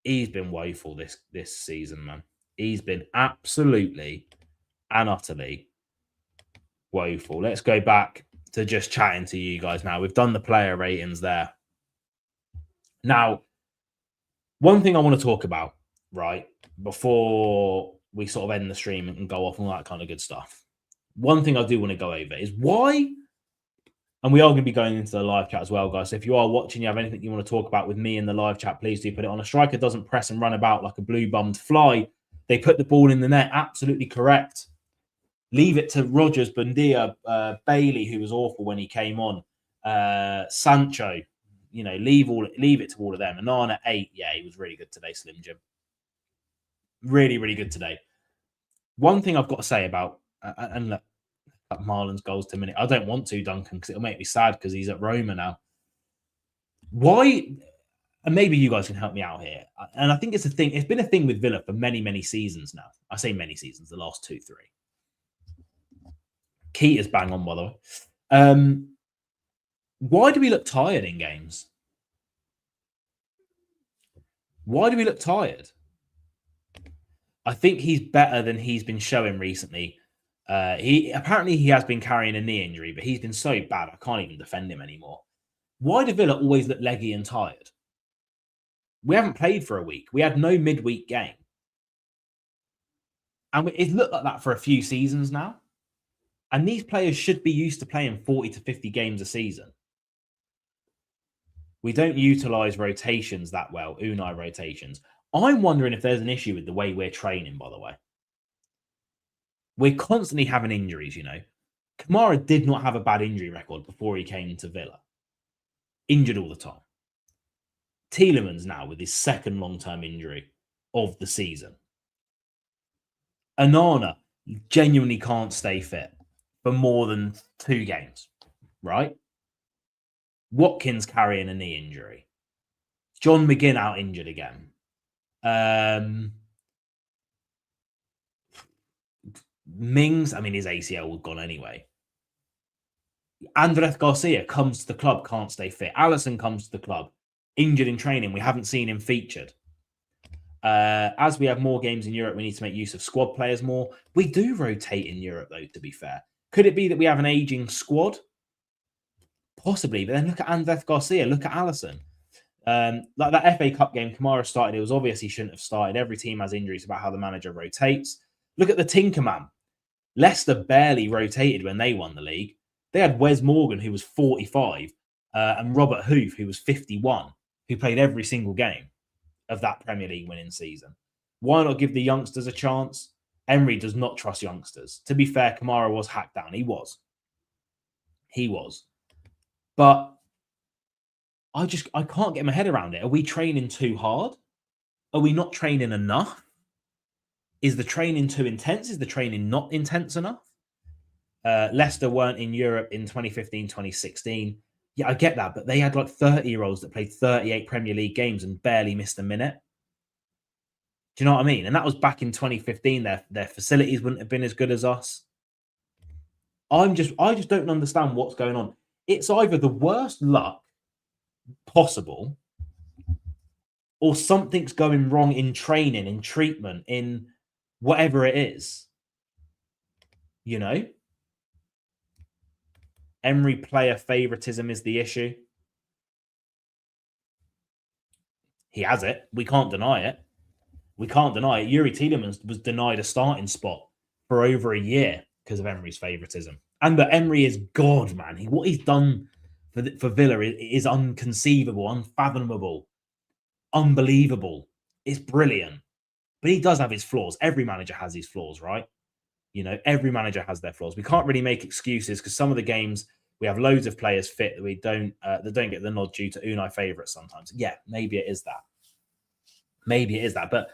He's been woeful this season, man. He's been absolutely and utterly woeful. Let's go back to just chatting to you guys now. We've done the player ratings there. Now, one thing I want to talk about, right, before we sort of end the stream and go off and all that kind of good stuff. One thing I do want to go over is why, and we are going to be going into the live chat as well, guys. So if you are watching, you have anything you want to talk about with me in the live chat, please do put it on. A striker doesn't press and run about like a blue-bummed fly. They put the ball in the net. Absolutely correct. Leave it to Rodgers, Bundia, Bailey, who was awful when he came on. Sancho, you know, leave it to all of them. Anana 8, yeah, he was really good today, Slim Jim. Really, really good today. One thing I've got to say about, and look, Marlon's goals to a minute. I don't want to, Duncan, because it'll make me sad because he's at Roma now. Why? And maybe you guys can help me out here. And I think it's a thing. It's been a thing with Villa for many, many seasons now. I say many seasons, the last 2, 3. Keita's bang on, by the way. Why do we look tired in games? Why do we look tired? I think he's better than he's been showing recently. He has been carrying a knee injury, but he's been so bad I can't even defend him anymore. Why do Villa always look leggy and tired? We haven't played for a week. We had no midweek game. And it's looked like that for a few seasons now. And these players should be used to playing 40 to 50 games a season. We don't utilize rotations that well, Unai rotations. I'm wondering if there's an issue with the way we're training, by the way. We're constantly having injuries, you know. Kamara did not have a bad injury record before he came to Villa. Injured all the time. Tielemans now with his second long-term injury of the season. Onana genuinely can't stay fit for more than 2 games, right? Watkins carrying a knee injury. John McGinn out injured again. Mings, I mean, his ACL was gone anyway. Andrés Garcia comes to the club, can't stay fit. Alisson comes to the club, injured in training. We haven't seen him featured. As we have more games in Europe, we need to make use of squad players more. We do rotate in Europe, though, to be fair. Could it be that we have an aging squad? Possibly, but then look at Andrés Garcia, look at Alisson. Like that FA Cup game, Kamara started. It was obvious he shouldn't have started. Every team has injuries about how the manager rotates. Look at the Tinkerman. Leicester barely rotated when they won the league. They had Wes Morgan, who was 45, and Robert Hoof, who was 51, who played every single game of that Premier League winning season. Why not give the youngsters a chance? Emery does not trust youngsters. To be fair, Kamara was hacked down. He was. But I can't get my head around it. Are we training too hard? Are we not training enough? Is the training too intense? Is the training not intense enough? Leicester weren't in Europe in 2015, 2016. Yeah, I get that, but they had like 30-year-olds that played 38 Premier League games and barely missed a minute. Do you know what I mean? And that was back in 2015. Their facilities wouldn't have been as good as us. I just don't understand what's going on. It's either the worst luck possible or something's going wrong in training, in treatment, in whatever it is. You know? Emery player favoritism is the issue. He has it. We can't deny it. Yuri Tielemans was denied a starting spot for over a year because of Emery's favoritism. And that Emery is God, man. What he's done for Villa is unconceivable, unfathomable, unbelievable. It's brilliant. But he does have his flaws. Every manager has his flaws, right? You know, every manager has their flaws. We can't really make excuses because some of the games we have loads of players fit that we don't that don't get the nod due to Unai favourites sometimes. Yeah, maybe it is that. But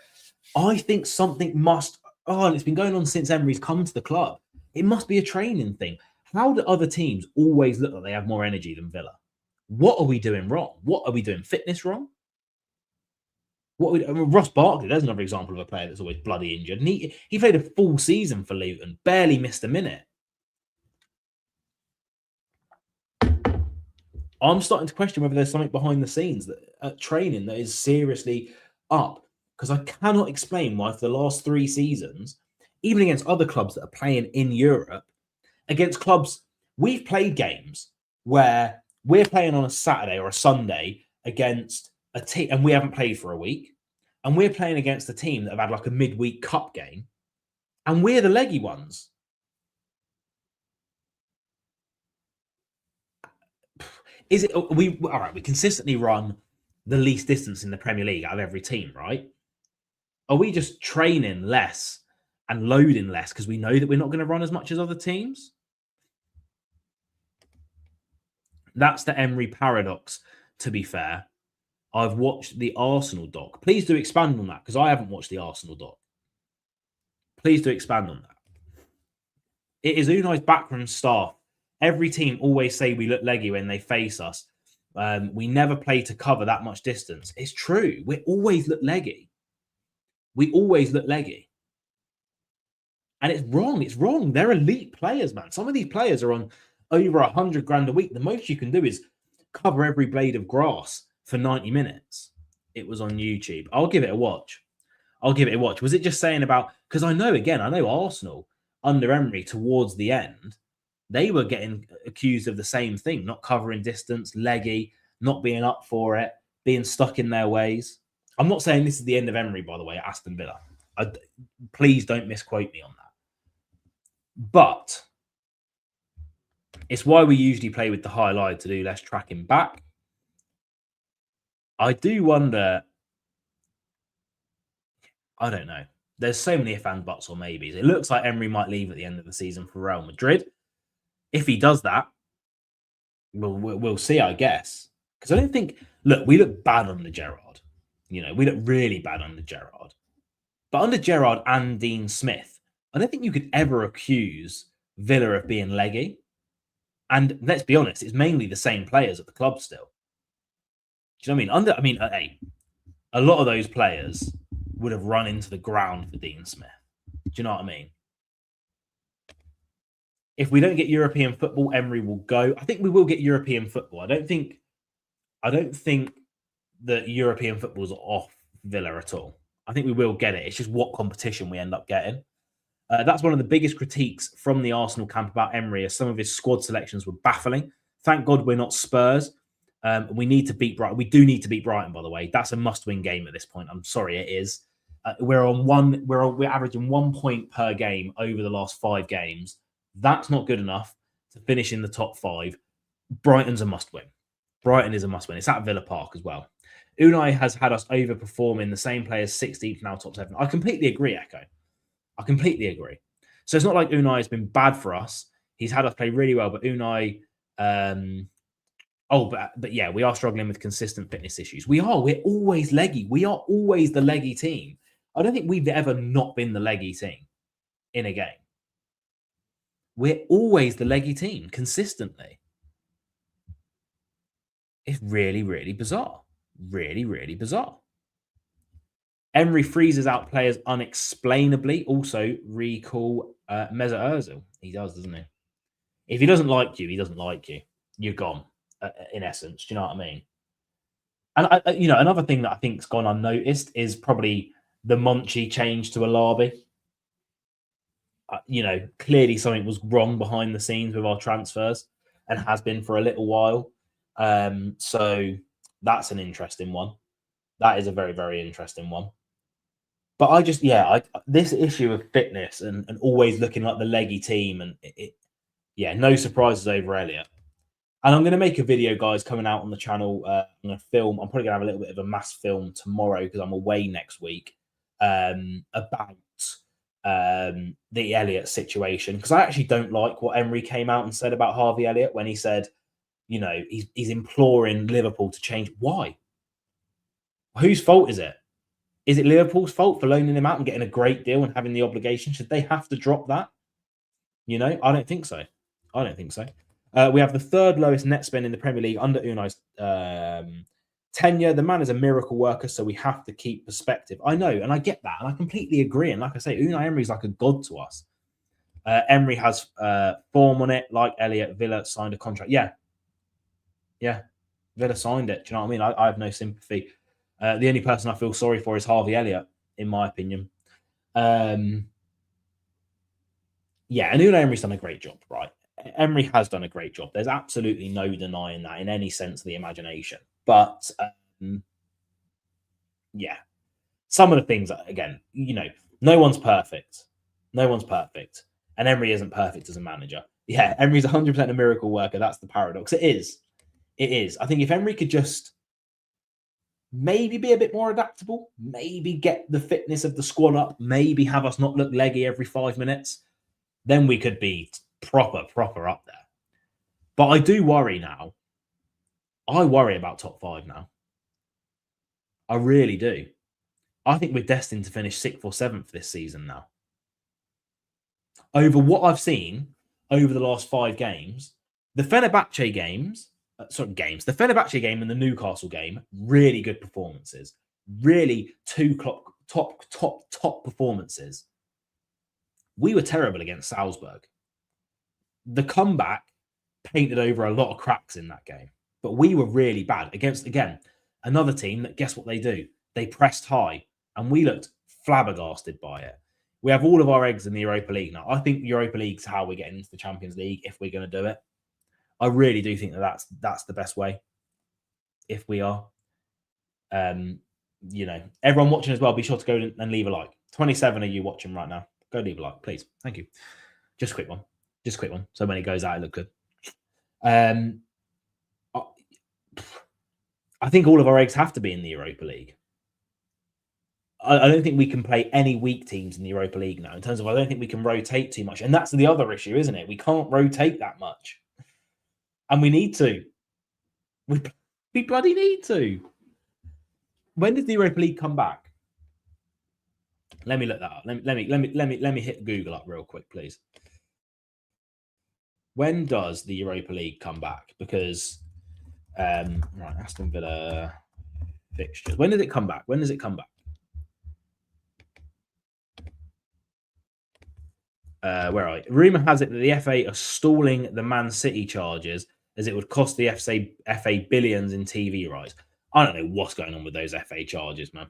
I think something must. And it's been going on since Emery's come to the club. It must be a training thing. How do other teams always look like they have more energy than Villa? What are we doing wrong? What are we doing fitness wrong? Ross Barkley, there's another example of a player that's always bloody injured. And he played a full season for Luton, barely missed a minute. I'm starting to question whether there's something behind the scenes that training that is seriously up. Because I cannot explain why for the last 3 seasons, even against other clubs that are playing in Europe, against clubs, we've played games where we're playing on a Saturday or a Sunday against a team, and we haven't played for a week, and we're playing against a team that have had like a midweek cup game, and we're the leggy ones. Is it all right? We consistently run the least distance in the Premier League out of every team, right? Are we just training less and loading less because we know that we're not going to run as much as other teams? That's the Emery paradox, to be fair. I've watched the Arsenal doc. Please do expand on that because I haven't watched the Arsenal doc. Please do expand on that. It is Unai's backroom staff. Every team always say we look leggy when they face us. We never play to cover that much distance. It's true. We always look leggy. And it's wrong. It's wrong. They're elite players, man. Some of these players are on over 100 grand a week. The most you can do is cover every blade of grass for 90 minutes. It was on YouTube. I'll give it a watch. Was it just saying about... Because I know Arsenal under Emery towards the end, they were getting accused of the same thing, not covering distance, leggy, not being up for it, being stuck in their ways. I'm not saying this is the end of Emery, by the way, at Aston Villa. Please don't misquote me on that. But it's why we usually play with the highlight to do less tracking back. I do wonder. I don't know. There's so many if and buts or maybes. It looks like Emery might leave at the end of the season for Real Madrid. If he does that, we'll see, I guess. Because I don't think. Look, we look bad under Gerrard. You know, we look really bad under Gerrard. But under Gerrard and Dean Smith, I don't think you could ever accuse Villa of being leggy. And let's be honest, it's mainly the same players at the club still. Do you know what I mean? Hey, a lot of those players would have run into the ground for Dean Smith. Do you know what I mean? If we don't get European football, Emery will go. I think we will get European football. I don't think that European football's off Villa at all. I think we will get it. It's just what competition we end up getting. That's one of the biggest critiques from the Arsenal camp about Emery, as some of his squad selections were baffling. Thank God we're not Spurs. We need to beat Brighton. We do need to beat Brighton, by the way. That's a must-win game at this point. I'm sorry, it is. We're averaging 1 point per game over the last 5 games. That's not good enough to finish in the top 5. Brighton's a must-win. Brighton is a must-win. It's at Villa Park as well. Unai has had us overperforming the same players 16th, now top 7. I completely agree, Echo. I completely agree. So it's not like Unai has been bad for us. He's had us play really well, but Unai... but yeah, we are struggling with consistent fitness issues. We're always leggy. We are always the leggy team. I don't think we've ever not been the leggy team in a game. We're always the leggy team, consistently. It's really, really bizarre. Really, really bizarre. Emery freezes out players unexplainably. Also, recall Mesut Ozil. He does, doesn't he? If he doesn't like you, he doesn't like you. You're gone, in essence. Do you know what I mean? And, another thing that I think's gone unnoticed is probably the Monchi change to Alabi. Clearly something was wrong behind the scenes with our transfers and has been for a little while. So that's an interesting one. That is a very, very interesting one. But this issue of fitness and always looking like the leggy team and no surprises over Elliot. And I'm going to make a video, guys, coming out on the channel. I'm going to film. I'm probably going to have a little bit of a mass film tomorrow because I'm away next week about the Elliot situation. Because I actually don't like what Emery came out and said about Harvey Elliott when he said, he's imploring Liverpool to change. Why? Whose fault is it? Is it Liverpool's fault for loaning him out and getting a great deal and having the obligation? Should they have to drop that? I don't think so. I don't think so. We have the 3rd lowest net spend in the Premier League under Unai's tenure. The man is a miracle worker, so we have to keep perspective. I know, and I get that, and I completely agree. And like I say, Unai Emery's like a god to us. Emery has form on it, like Elliot. Villa signed a contract. Yeah. Villa signed it. Do you know what I mean? I have no sympathy. The only person I feel sorry for is Harvey Elliott, in my opinion. And Unai Emery's done a great job, right? Emery has done a great job. There's absolutely no denying that in any sense of the imagination. But, some of the things, again, no one's perfect. No one's perfect. And Emery isn't perfect as a manager. Yeah, Emery's 100% a miracle worker. That's the paradox. It is. It is. I think if Emery could just maybe be a bit more adaptable, maybe get the fitness of the squad up, maybe have us not look leggy every 5 minutes, then we could be proper up there. But I do worry now. I worry about top 5 now. I really do. I think we're destined to finish 6th or 7th this season now. Over what I've seen over the last 5 games, the Fenerbahce games, the Fenerbahce game and the Newcastle game, really good performances. Really top performances. We were terrible against Salzburg. The comeback painted over a lot of cracks in that game, but we were really bad against, again, another team that, guess what they do? They pressed high, and we looked flabbergasted by it. We have all of our eggs in the Europa League now. I think Europa League's how we're getting into the Champions League if we're going to do it. I really do think that's the best way. If we are, everyone watching as well, be sure to go and leave a like. 27 are you watching right now? Go leave a like, please. Thank you. Just a quick one. So when it goes out, it look good. I think all of our eggs have to be in the Europa League. I don't think we can play any weak teams in the Europa League now. In terms of, I don't think we can rotate too much, and that's the other issue, isn't it? We can't rotate that much, and we need to. We bloody need to. When does the Europa League come back? Let me look that up. Let me hit Google up real quick, please. When does the Europa League come back? Because right, Aston Villa fixtures. When does it come back? Where are you? Rumor has it that the FA are stalling the Man City charges as it would cost the FA billions in TV rights. I don't know what's going on with those FA charges, man.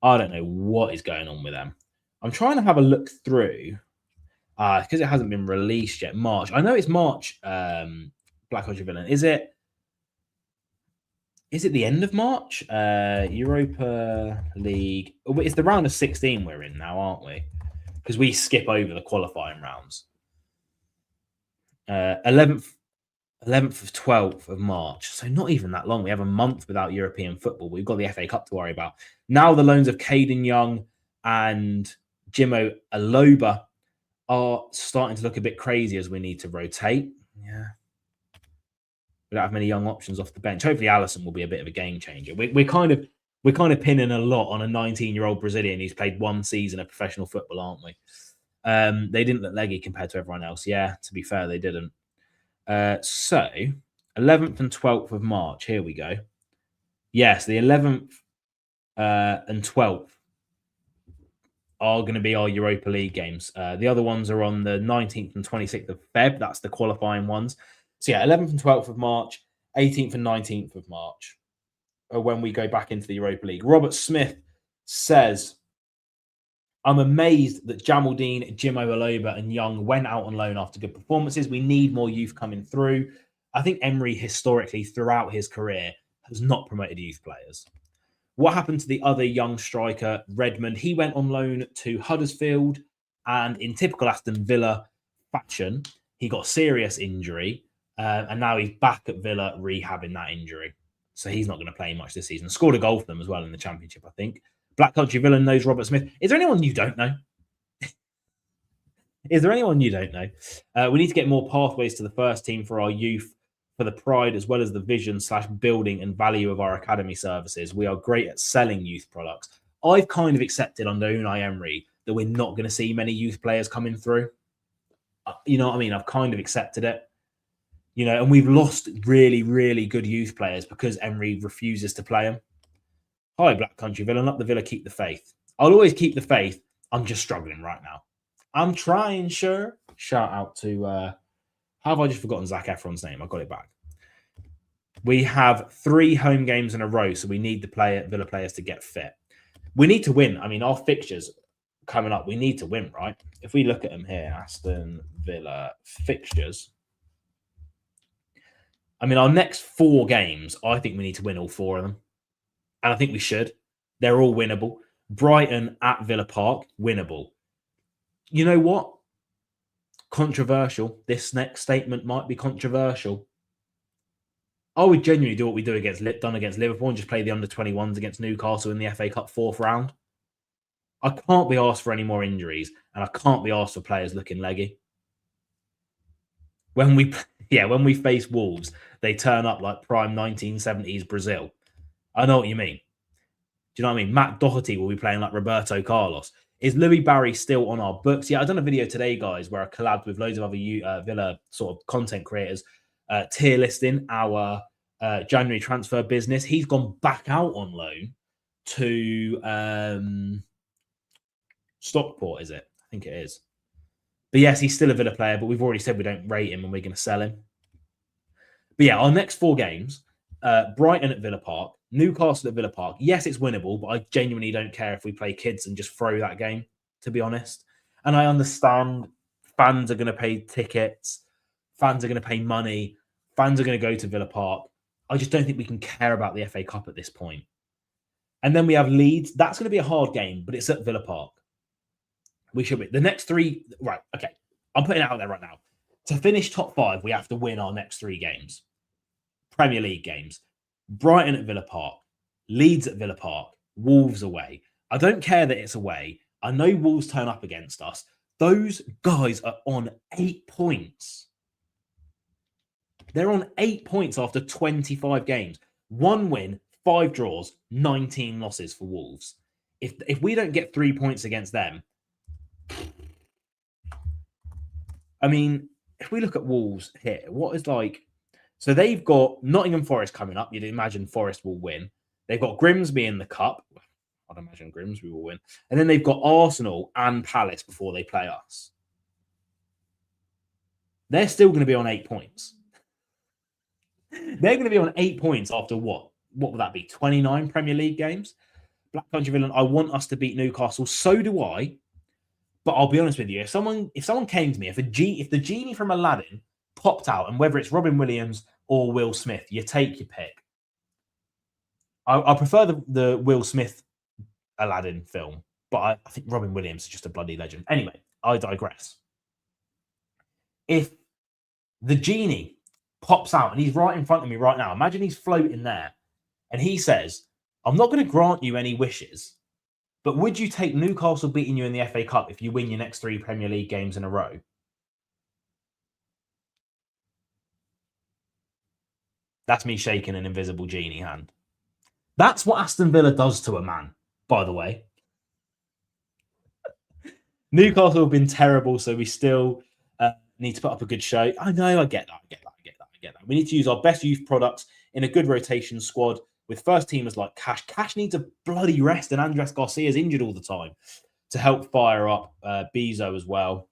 I don't know what is going on with them. I'm trying to have a look through because it hasn't been released yet. March. I know it's March. Black Country Villain. Is it the end of March? Europa League. It's the round of 16 we're in now, aren't we? Because we skip over the qualifying rounds. 11th of 12th of March. So not even that long. We have a month without European football. We've got the FA Cup to worry about. Now the loans of Caden Young and Jimo Aloba are starting to look a bit crazy as we need to rotate. Yeah. We don't have many young options off the bench. Hopefully Allison will be a bit of a game changer. We're kind of pinning a lot on a 19-year-old Brazilian who's played one season of professional football, aren't we? They didn't look leggy compared to everyone else. Yeah, to be fair, they didn't. So 11th and 12th of March. Here we go. Yes, the 11th and 12th are going to be our Europa League games. The other ones are on the 19th and 26th of Feb. That's the qualifying ones. So yeah, 11th and 12th of March, 18th and 19th of March are when we go back into the Europa League. Robert Smith says, I'm amazed that Jamaldine, Jimo Aloba and Young went out on loan after good performances. We need more youth coming through. I think Emery historically throughout his career has not promoted youth players. What happened to the other young striker, Redmond? He went on loan to Huddersfield, and in typical Aston Villa fashion, he got a serious injury, and now he's back at Villa rehabbing that injury. So he's not going to play much this season. Scored a goal for them as well in the Championship, I think. Black Country Villain knows Robert Smith. Is there anyone you don't know? Is there anyone you don't know? We need to get more pathways to the first team for our youth, for the pride as well as the vision / building and value of our academy services. We are great at selling youth products. I've kind of accepted under Unai Emery that we're not going to see many youth players coming through. You know what I mean? I've kind of accepted it. You know, and we've lost really, really good youth players because Emery refuses to play them. Hi, Black Country Villain. Up the Villa, keep the faith. I'll always keep the faith. I'm just struggling right now. I'm trying, sure. Shout out to... how have I just forgotten Zac Efron's name? I got it back. We have 3 home games in a row, so we need the Villa players to get fit. We need to win. I mean, our fixtures coming up, we need to win, right? If we look at them here, Aston Villa fixtures... I mean, our next 4 games, I think we need to win all 4 of them. And I think we should. They're all winnable. Brighton at Villa Park, winnable. You know what? Controversial. This next statement might be controversial. I would genuinely do what we done against Liverpool and just play the under-21s against Newcastle in the FA Cup 4th round. I can't be asked for any more injuries, and I can't be asked for players looking leggy. When we face Wolves, they turn up like prime 1970s Brazil. I know what you mean. Do you know what I mean? Matt Doherty will be playing like Roberto Carlos. Is Louis Barry still on our books? Yeah, I've done a video today, guys, where I collabed with loads of other Villa sort of content creators, tier listing our January transfer business. He's gone back out on loan to Stockport, is it? I think it is. But yes, he's still a Villa player, but we've already said we don't rate him and we're going to sell him. But yeah, our next 4 games, Brighton at Villa Park, Newcastle at Villa Park. Yes, it's winnable, but I genuinely don't care if we play kids and just throw that game, to be honest. And I understand fans are going to pay tickets, fans are going to pay money, fans are going to go to Villa Park. I just don't think we can care about the FA Cup at this point. And then we have Leeds. That's going to be a hard game, but it's at Villa Park. We should win. The next three, right, okay. I'm putting it out there right now. To finish top 5, we have to win our next 3 games. Premier League games. Brighton at Villa Park, Leeds at Villa Park, Wolves away. I don't care that it's away. I know Wolves turn up against us. Those guys are on 8 points. They're on 8 points after 25 games. 1 win, 5 draws, 19 losses for Wolves. If we don't get 3 points against them, I mean, if we look at Wolves here, what is like... So they've got Nottingham Forest coming up. You'd imagine Forest will win. They've got Grimsby in the cup. I'd imagine Grimsby will win. And then they've got Arsenal and Palace before they play us. They're still going to be on 8 points. They're going to be on 8 points after what? What would that be? 29 Premier League games? Black Country Villain, I want us to beat Newcastle. So do I. But I'll be honest with you. If someone came to me, if the genie from Aladdin popped out, and whether it's Robin Williams or Will Smith, you take your pick. I prefer the Will Smith Aladdin film, but I think Robin Williams is just a bloody legend. Anyway, I digress. If the genie pops out and he's right in front of me right now, imagine he's floating there, and he says, I'm not going to grant you any wishes, but would you take Newcastle beating you in the FA Cup if you win your next 3 Premier League games in a row? That's me shaking an invisible genie hand. That's what Aston Villa does to a man, by the way. Newcastle have been terrible, so we still need to put up a good show. I know, I get that. We need to use our best youth products in a good rotation squad with first teamers like Cash. Cash needs a bloody rest, and Andres Garcia's injured all the time to help fire up Bezo as well.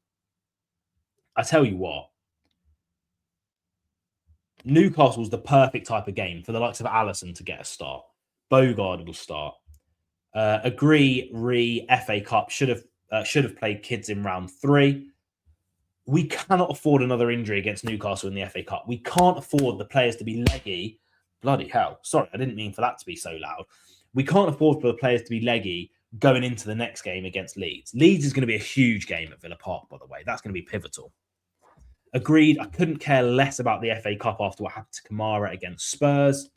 I tell you what, Newcastle's the perfect type of game for the likes of Alisson to get a start. Bogard will start. Agree, FA Cup should have played kids in round 3. We cannot afford another injury against Newcastle in the FA Cup. We can't afford the players to be leggy. Bloody hell. Sorry, I didn't mean for that to be so loud. We can't afford for the players to be leggy going into the next game against Leeds. Leeds is going to be a huge game at Villa Park, by the way. That's going to be pivotal. Agreed, I couldn't care less about the FA Cup after what happened to Kamara against Spurs.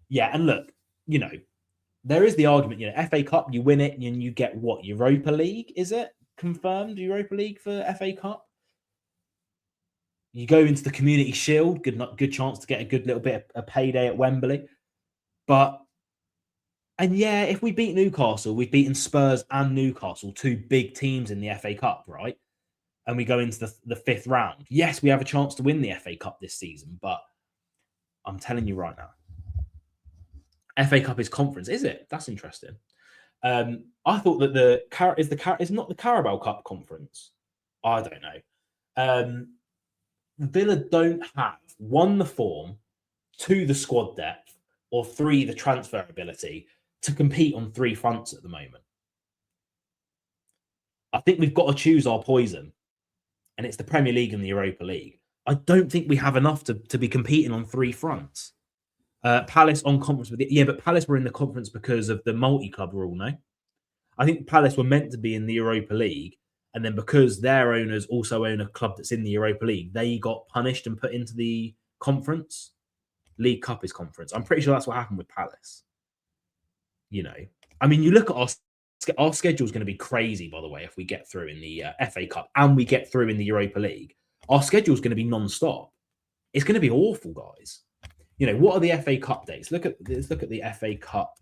Yeah, and look, you know, there is the argument, you know, FA Cup, you win it and you get what? Europa League, is it? Confirmed Europa League for FA Cup? You go into the Community Shield, good chance to get a good little bit of a payday at Wembley. And yeah, if we beat Newcastle, we've beaten Spurs and Newcastle, 2 big teams in the FA Cup, right? And we go into the 5th round. Yes, we have a chance to win the FA Cup this season, but I'm telling you right now, FA Cup is conference, is it? That's interesting. I thought that is not the Carabao Cup conference. I don't know. Villa don't have 1, the form, 2, the squad depth, or 3, the transfer ability to compete on 3 fronts at the moment. I think we've got to choose our poison, and it's the Premier League and the Europa League. I don't think we have enough to be competing on 3 fronts. Palace on conference with it. Yeah, but Palace were in the conference because of the multi-club rule, no? I think Palace were meant to be in the Europa League, and then because their owners also own a club that's in the Europa League, they got punished and put into the conference. League Cup is conference. I'm pretty sure that's what happened with Palace. You know, I mean, you look at our schedule is going to be crazy, by the way, if we get through in the FA Cup and we get through in the Europa League. Our schedule is going to be non-stop. It's going to be awful, guys. You know, what are the FA Cup dates? Let's look at the FA Cup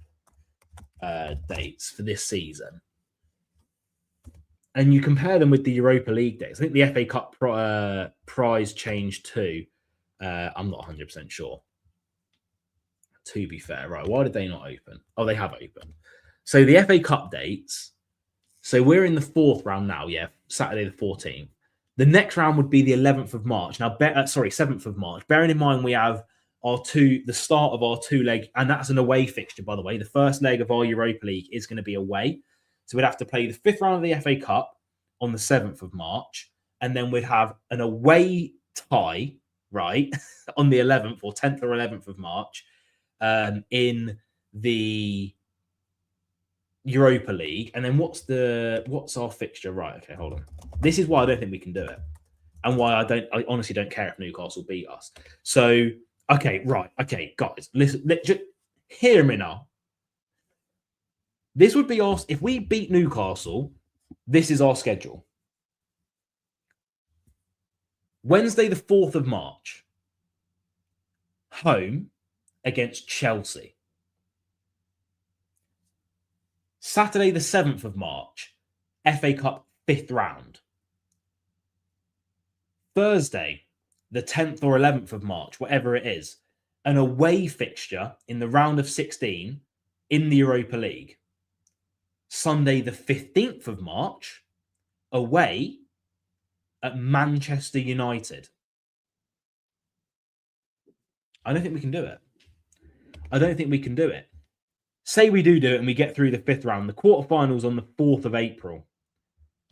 dates for this season. And you compare them with the Europa League dates. I think the FA Cup prize changed too. I'm not 100% sure. To be fair, right? Why did they not open? Oh, they have opened. So the FA Cup dates. So we're in the 4th round now. Yeah, Saturday the 14th. The next round would be the 11th of March. Now, 7th of March. Bearing in mind we have the start of our 2-leg, and that's an away fixture, by the way. The first leg of our Europa League is going to be away. So we'd have to play the 5th round of the FA Cup on the 7th of March, and then we'd have an away tie, right, on the 11th or 10th or 11th of March in the Europa League, and then what's our fixture? Right, okay, hold on. This is why I don't think we can do it, and why I honestly don't care if Newcastle beat us. So, okay, right, okay, guys, listen, just hear me now. This would be us if we beat Newcastle. This is our schedule. Wednesday, the 4th of March, home against Chelsea. Saturday, the 7th of March, FA Cup 5th round. Thursday, the 10th or 11th of March, whatever it is, an away fixture in the round of 16 in the Europa League. Sunday, the 15th of March, away at Manchester United. I don't think we can do it. I don't think we can do it. Say we do it and we get through the 5th round. The quarterfinals on the 4th of April.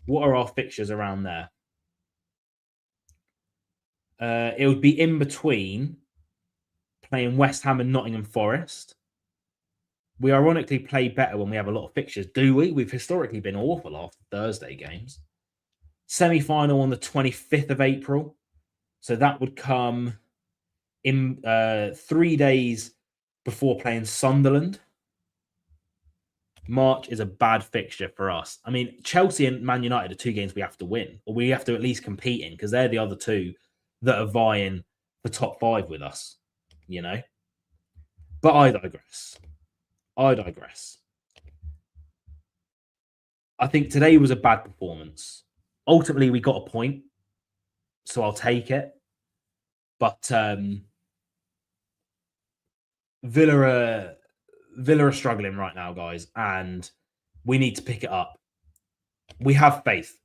What are our fixtures around there? It would be in between playing West Ham and Nottingham Forest. We ironically play better when we have a lot of fixtures, do we? We've historically been awful after Thursday games. Semi-final on the 25th of April. So that would come in 3 days before playing Sunderland. March is a bad fixture for us. I mean, Chelsea and Man United are 2 games we have to win, or we have to at least compete in, because they're the other 2 that are vying for top 5 with us, you know? But I digress. I think today was a bad performance. Ultimately, we got a point, so I'll take it. But Villa are struggling right now, guys, and we need to pick it up. We have faith.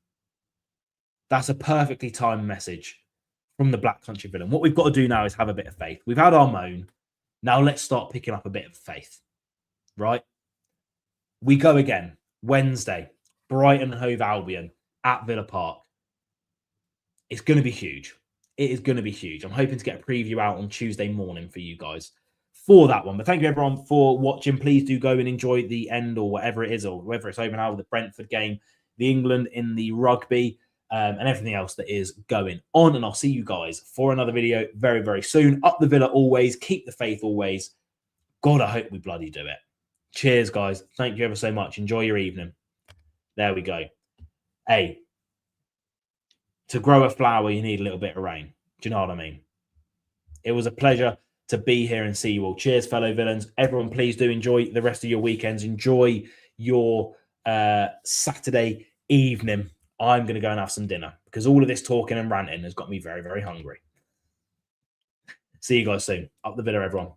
That's a perfectly timed message from the Black Country Villain. What we've got to do now is have a bit of faith. We've had our moan. Now let's start picking up a bit of faith, right? We go again. Wednesday, Brighton Hove Albion at Villa Park. It's going to be huge. It is going to be huge. I'm hoping to get a preview out on Tuesday morning for you guys for that one. But thank you, everyone, for watching. Please do go and enjoy the end, or whatever it is, or whether it's over now with the Brentford game, the England in the rugby, and everything else that is going on. And I'll see you guys for another video very, very soon. Up the Villa always. Keep the faith always. God, I hope we bloody do it. Cheers, guys. Thank you ever so much. Enjoy your evening. There we go. Hey, to grow a flower, you need a little bit of rain. Do you know what I mean? It was a pleasure to be here and see you all. Cheers, fellow villains. Everyone, please do enjoy the rest of your weekends. Enjoy your Saturday evening. I'm going to go and have some dinner, because all of this talking and ranting has got me very, very hungry. See you guys soon. Up the Villa, everyone.